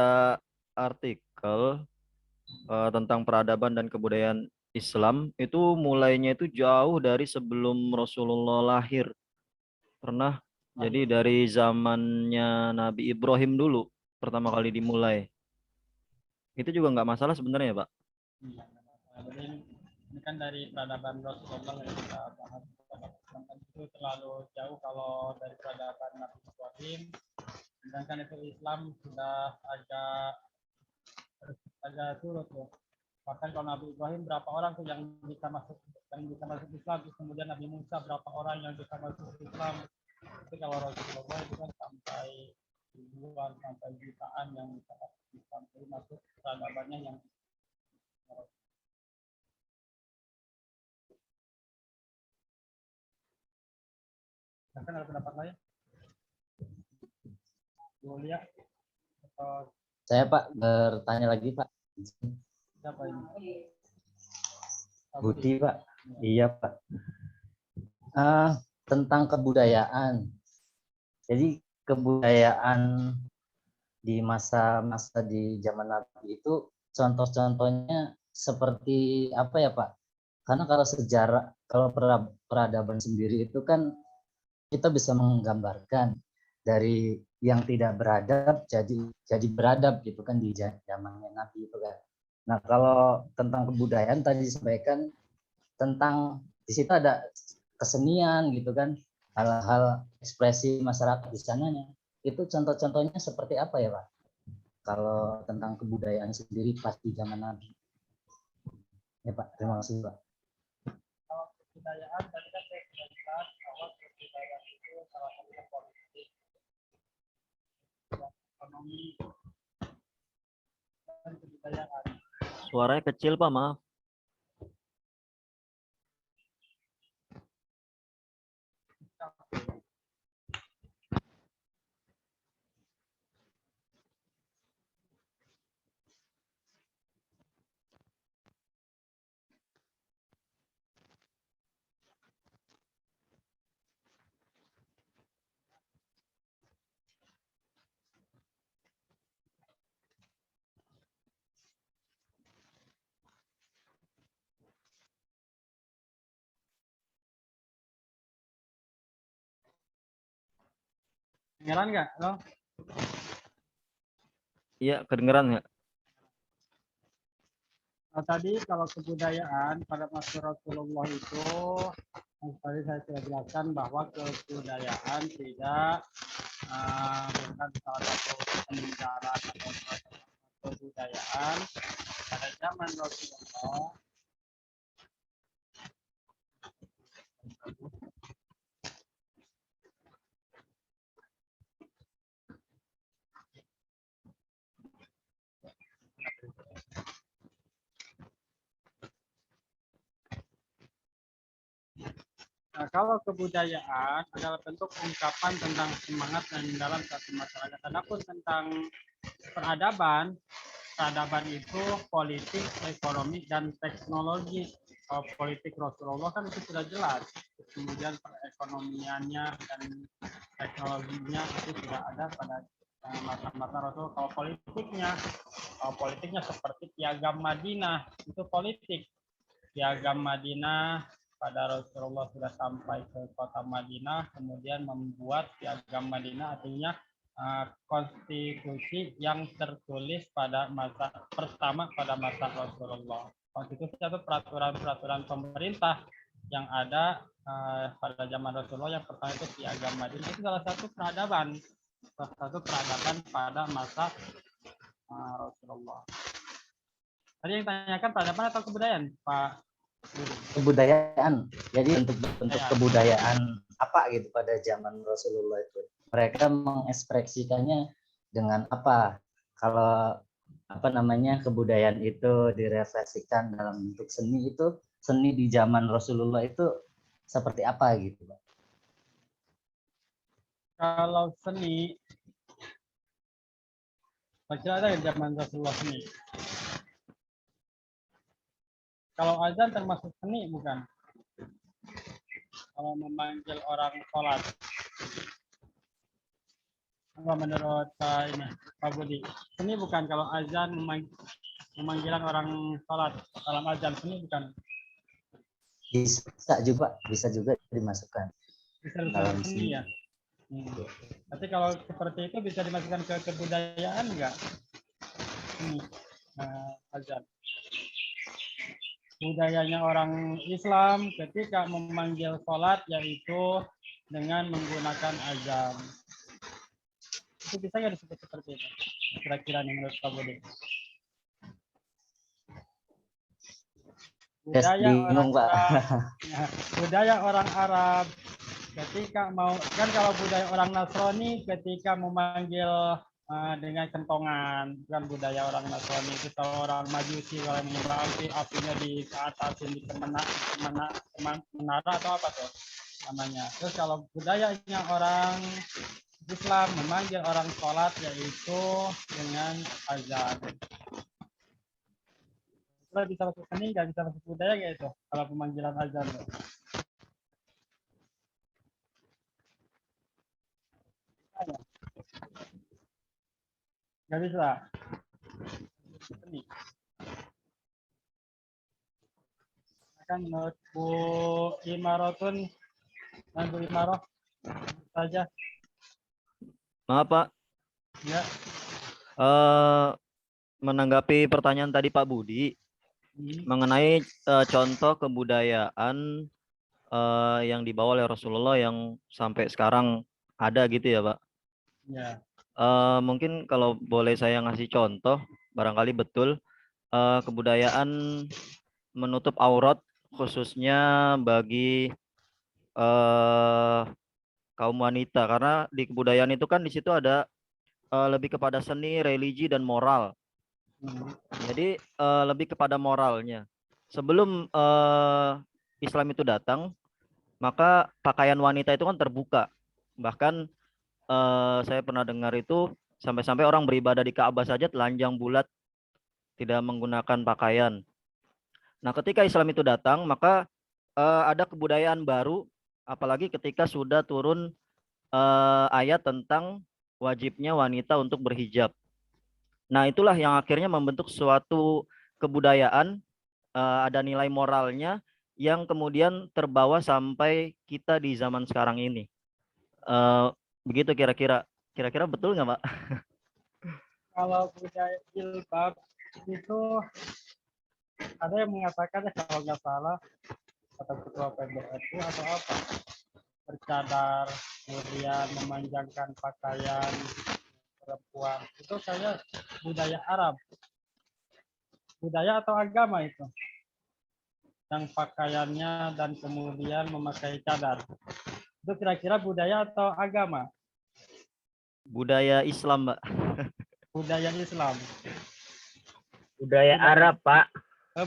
artikel tentang peradaban dan kebudayaan Islam itu mulainya itu jauh dari sebelum Rasulullah lahir. Pernah. Jadi dari zamannya Nabi Ibrahim dulu pertama kali dimulai. Itu juga nggak masalah sebenarnya, Pak. Iya, jadi ini kan dari peradaban Rasulullah yang kita bahas. Kan itu terlalu jauh kalau dari peradaban Nabi Ibrahim. Sedangkan itu Islam sudah agak surut ya. Bahkan kalau Nabi Ibrahim berapa orang tuh yang bisa masuk Islam, terus kemudian Nabi Musa berapa orang yang bisa masuk Islam. Tapi kalau Rasulullah itu kan sampai ribuan, sampai jutaan yang bisa masuk Islam, jadi masuk peradabannya yang bahkan ada pendapat lain? Julia atau Saya Pak bertanya lagi Pak. siapa ini? Budi Pak. Iya Pak. Tentang kebudayaan. Jadi kebudayaan di masa-masa di zaman Nabi itu contoh-contohnya seperti apa ya Pak? Karena kalau sejarah, kalau peradaban sendiri itu kan kita bisa menggambarkan dari yang tidak beradab jadi beradab gitu kan di zamannya Nabi itu kan. Nah kalau tentang kebudayaan tadi disampaikan tentang di situ ada kesenian gitu kan, hal-hal ekspresi masyarakat di sananya. Itu contoh-contohnya seperti apa ya Pak? Kalau tentang kebudayaan sendiri pas di zaman Nabi. Ya Pak, terima kasih Pak. Kalau kebudayaan tadi kan saya sudah jelas bahwa kebudayaan itu salah satunya politik, ekonomi, dan kebudayaan. Suaranya kecil, Pak, maaf. Kedengeran nggak? Lo? Iya, kedengeran nggak? Nah, tadi kalau kebudayaan pada masa Rasulullah itu tadi saya sudah jelaskan bahwa kebudayaan tidak bukan salah satu peninggalan atau kebudayaan pada zaman Rasulullah. Nah, kalau kebudayaan adalah bentuk ungkapan tentang semangat dan dalam satu masyarakat. Adapun tentang peradaban itu politik, ekonomi, dan teknologi. Kalau politik Rasulullah kan itu sudah jelas. Kemudian perekonomiannya dan teknologinya itu sudah ada pada masa-masa Rasul. Kalau politiknya seperti Piagam Madinah itu politik. Piagam Madinah pada Rasulullah sudah sampai ke kota Madinah, kemudian membuat Piagam Madinah, artinya konstitusi yang tertulis pada masa pertama pada masa Rasulullah. Konstitusi atau peraturan-peraturan pemerintah yang ada pada zaman Rasulullah. Yang pertama itu piagam Madinah, itu salah satu peradaban pada masa Rasulullah. Tadi yang tanyakan peradaban atau kebudayaan, Pak Budi? Kebudayaan. Jadi untuk Ya. kebudayaan apa gitu pada zaman Rasulullah itu. Mereka mengekspresikannya dengan apa? Kalau apa namanya kebudayaan itu direfleksikan dalam bentuk seni, itu seni di zaman Rasulullah itu seperti apa gitu, Pak? Kalau seni, masih ada di zaman Rasulullah seni. Kalau azan termasuk seni bukan? Kalau memanggil orang sholat. Apa menurut ini Pak Budi? Seni bukan kalau azan memanggilan orang sholat dalam azan, seni bukan? Bisa juga dimasukkan Bisa dalam seni seni. ya. Tapi kalau seperti itu bisa dimasukkan ke kebudayaan enggak? Azan. Budayanya orang Islam ketika memanggil sholat yaitu dengan menggunakan azan. Itu bisa nggak disebut seperti itu? Kira-kira nih menurut Pak Budi. Budaya orang Arab ketika mau, kan kalau budaya orang Nasrani ketika memanggil dengan kentongan, kan budaya orang Nasrani itu. Kalau orang Majusi kalau menyembah apinya di keatasin di menara atau apa tuh namanya. Terus kalau budayanya orang Islam memanggil orang sholat yaitu dengan azan. Itu bisa masuk seni, nggak bisa masuk budaya kayak itu kalau pemanggilan azan. Nggak bisa. Seni. Kan menurut Bu Imarotun dan Bu Imaroh saja. Maaf Pak. Ya. Menanggapi pertanyaan tadi Pak Budi mengenai contoh kebudayaan yang dibawa oleh Rasulullah yang sampai sekarang ada gitu ya Pak. Ya. Mungkin kalau boleh saya ngasih contoh, barangkali betul kebudayaan menutup aurat khususnya bagi kaum wanita, karena di kebudayaan itu kan di situ ada lebih kepada seni, religi dan moral. Jadi lebih kepada moralnya. Sebelum Islam itu datang, maka pakaian wanita itu kan terbuka. Bahkan saya pernah dengar itu sampai-sampai orang beribadah di Ka'bah saja telanjang bulat, tidak menggunakan pakaian. Nah, ketika Islam itu datang, maka ada kebudayaan baru, apalagi ketika sudah turun ayat tentang wajibnya wanita untuk berhijab. Nah, itulah yang akhirnya membentuk suatu kebudayaan, ada nilai moralnya yang kemudian terbawa sampai kita di zaman sekarang ini. Begitu kira-kira. Kira-kira betul nggak, Pak? Kalau budaya jilbab itu ada yang mengatakan kalau nggak salah kata ketua PBNU atau apa, bercadar kemudian memanjangkan pakaian perempuan, itu kayaknya budaya Arab. Budaya atau agama itu yang pakaiannya dan kemudian memakai cadar, itu kira-kira budaya atau agama? Budaya Islam, Mbak. Budaya Islam. Budaya Arab, Pak.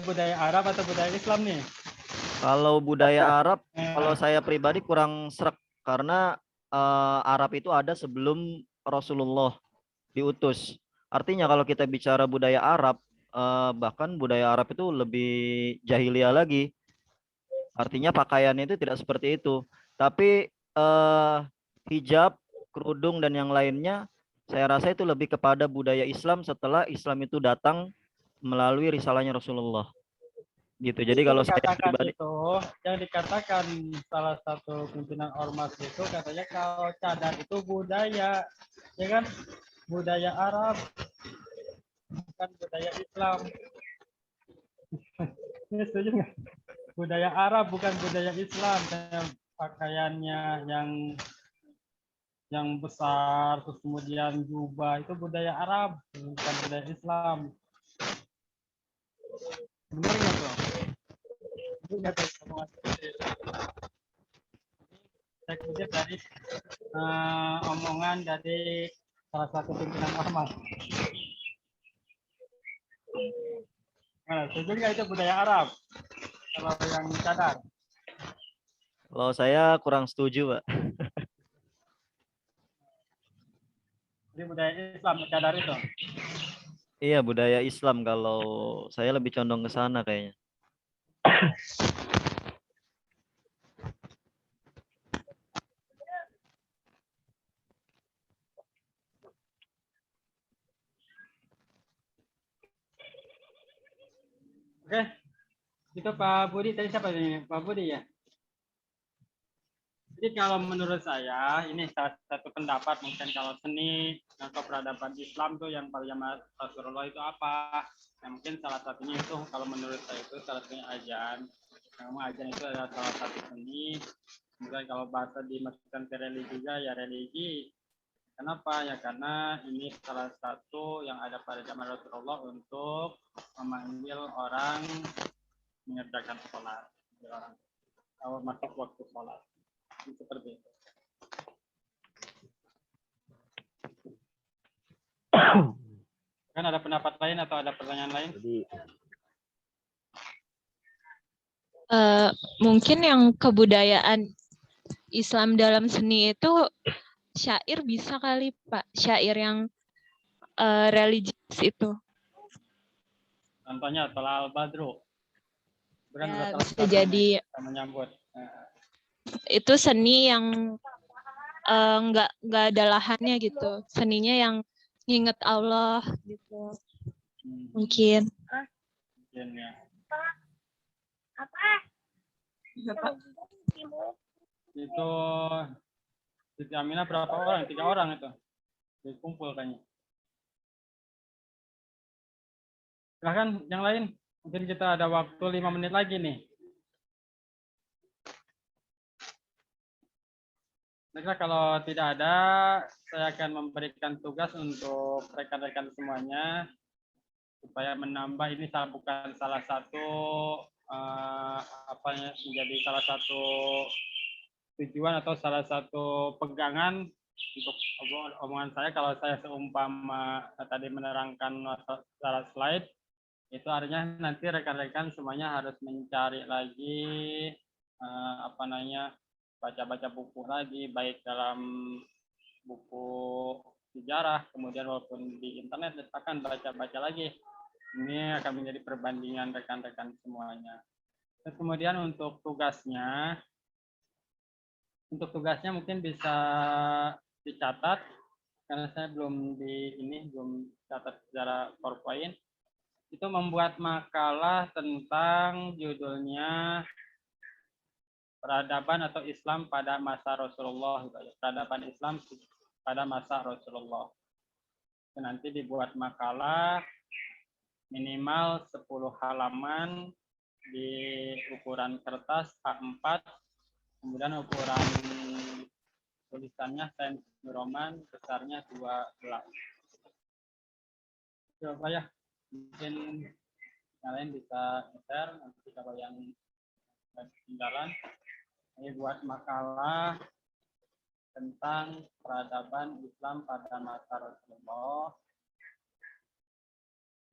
Budaya Arab atau budaya Islam nih? Kalau budaya Arab, kalau saya pribadi kurang srek, karena Arab itu ada sebelum Rasulullah diutus. Artinya kalau kita bicara budaya Arab, bahkan budaya Arab itu lebih jahiliyah lagi. Artinya pakaiannya itu tidak seperti itu. Tapi hijab, kerudung dan yang lainnya, saya rasa itu lebih kepada budaya Islam setelah Islam itu datang melalui risalahnya Rasulullah. Gitu. Jadi kalau saya pribadi itu yang dikatakan salah satu pimpinan ormas itu katanya kalau cadar itu budaya, ya kan? Budaya Arab, bukan budaya Islam. Ini setuju nggak? budaya Arab bukan budaya Islam. Kayak pakaiannya yang besar, terus kemudian jubah itu budaya Arab, bukan budaya Islam. Benar nggak bro? Itu nggak tahu omongan seperti itu. Saya kutip dari omongan dari salah satu pimpinan ormas. Nah, setuju nggak itu budaya Arab? Kalau yang cadar. Kalau saya kurang setuju, Pak. Jadi budaya Islam cadar itu. Iya, budaya Islam. Kalau saya lebih condong ke sana kayaknya. Oke, itu Pak Budi tadi siapa ini? Pak Budi ya. Jadi kalau menurut saya ini salah satu pendapat mungkin kalau seni atau peradaban Islam tuh yang paling Rasulullah itu apa? Nah, mungkin salah satunya itu kalau menurut saya itu salah satunya azan. Memang azan itu adalah salah satu seni. Kemudian kalau bahasa dimasukkan ke religi juga ya religi. Kenapa? Ya karena ini salah satu yang ada pada zaman Rasulullah untuk memanggil orang mengerjakan sholat. Orang kalau masuk waktu sholat. Seperti itu. Kan ada pendapat lain atau ada pertanyaan lain? Mungkin yang kebudayaan Islam dalam seni itu syair bisa kali Pak, syair yang religius itu. Contohnya Thala al-Badru. Bukan Ya, bisa jadi menyambut. itu seni yang nggak ada lahannya gitu, seninya yang nginget Allah gitu. Mungkin. Mungkin ya. Itu Siti Aminah berapa orang? 3 orang itu. Dikumpul kayaknya. Silahkan yang lain. Mungkin kita ada waktu 5 menit lagi nih. Nah, kalau tidak ada, saya akan memberikan tugas untuk rekan-rekan semuanya supaya menambah ini bukan salah satu menjadi salah satu tujuan atau salah satu pegangan untuk omongan saya. Kalau saya seumpama tadi menerangkan secara slide, itu artinya nanti rekan-rekan semuanya harus mencari lagi baca-baca buku lagi, baik dalam buku sejarah, kemudian walaupun di internet akan baca-baca lagi. Ini akan menjadi perbandingan rekan-rekan semuanya. Dan kemudian untuk tugasnya mungkin bisa dicatat karena saya belum catat secara PowerPoint. Itu membuat makalah tentang judulnya peradaban atau Islam pada masa Rasulullah, peradaban Islam pada masa Rasulullah. Nanti dibuat makalah minimal 10 halaman di ukuran kertas A4, kemudian ukuran tulisannya Times New Roman, besarnya 12. Coba ya, mungkin yang lain bisa share, nanti kalau yang ketinggalan. Ini buat makalah tentang peradaban Islam pada masa Rasulullah.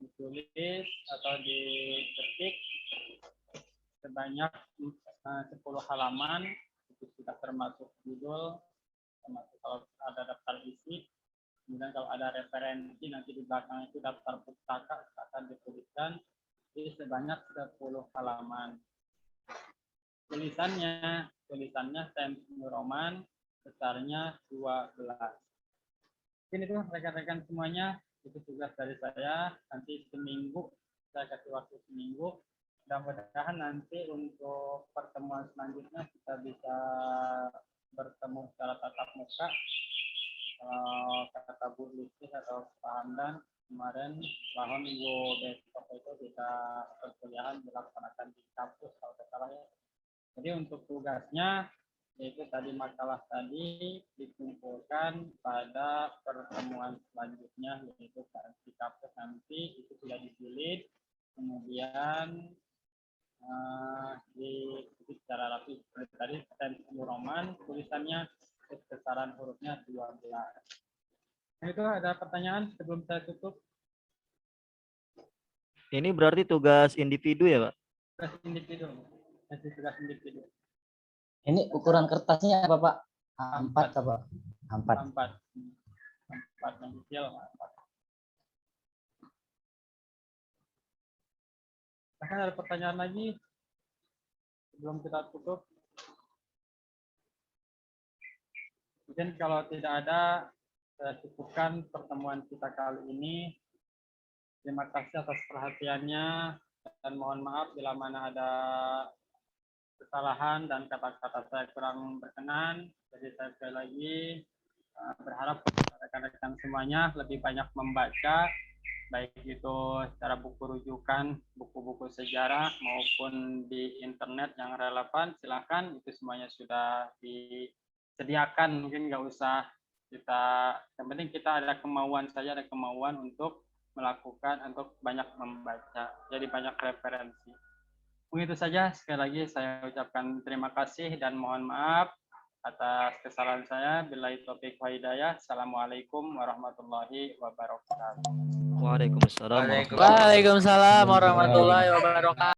Ditulis atau diketik sebanyak 10 halaman. Itu sudah termasuk judul, termasuk kalau ada daftar isi. Kemudian kalau ada referensi nanti di belakang itu daftar pustaka akan dituliskan di sebanyak 10 halaman. Tulisannya Times New Roman, besarnya 12. Mungkin itu rekan-rekan semuanya, itu tugas dari saya. Nanti seminggu, saya kasih waktu seminggu. Mudah-mudahan nanti untuk pertemuan selanjutnya kita bisa bertemu secara tatap muka. Kata Bu Listis atau Pak Hamdan kemarin, bahwa minggu besok itu ketika perkuliahan dilaksanakan di kampus kalau tidak salah ya. Jadi untuk tugasnya yaitu tadi makalah tadi dikumpulkan pada pertemuan selanjutnya yaitu di kampus nanti itu sudah dipilih kemudian secara rapi seperti tadi tensi roman tulisannya kesesaran hurufnya 12. Nah, itu ada pertanyaan sebelum saya tutup. Ini berarti tugas individu ya, Pak? Tugas individu. Masih tugas individu. Ini ukuran kertasnya apa, Pak? A4 apa? A4. A4 yang kecil. Bahkan ada pertanyaan lagi sebelum kita tutup. Mungkin kalau tidak ada, saya cukupkan pertemuan kita kali ini. Terima kasih atas perhatiannya dan mohon maaf bila mana ada kesalahan dan kata-kata saya kurang berkenan. Jadi saya sekali lagi berharap rekan-rekan semuanya lebih banyak membaca, baik itu secara buku rujukan, buku-buku sejarah maupun di internet yang relevan. Silakan, itu semuanya sudah disediakan. Mungkin nggak usah kita, yang penting kita ada kemauan saja, ada kemauan untuk melakukan, untuk banyak membaca. Jadi banyak referensi. Begitu saja, sekali lagi saya ucapkan terima kasih dan mohon maaf atas kesalahan saya. Billahi taufiq wa hidayah. Assalamualaikum warahmatullahi wabarakatuh. Waalaikumsalam. Waalaikumsalam warahmatullahi wabarakatuh.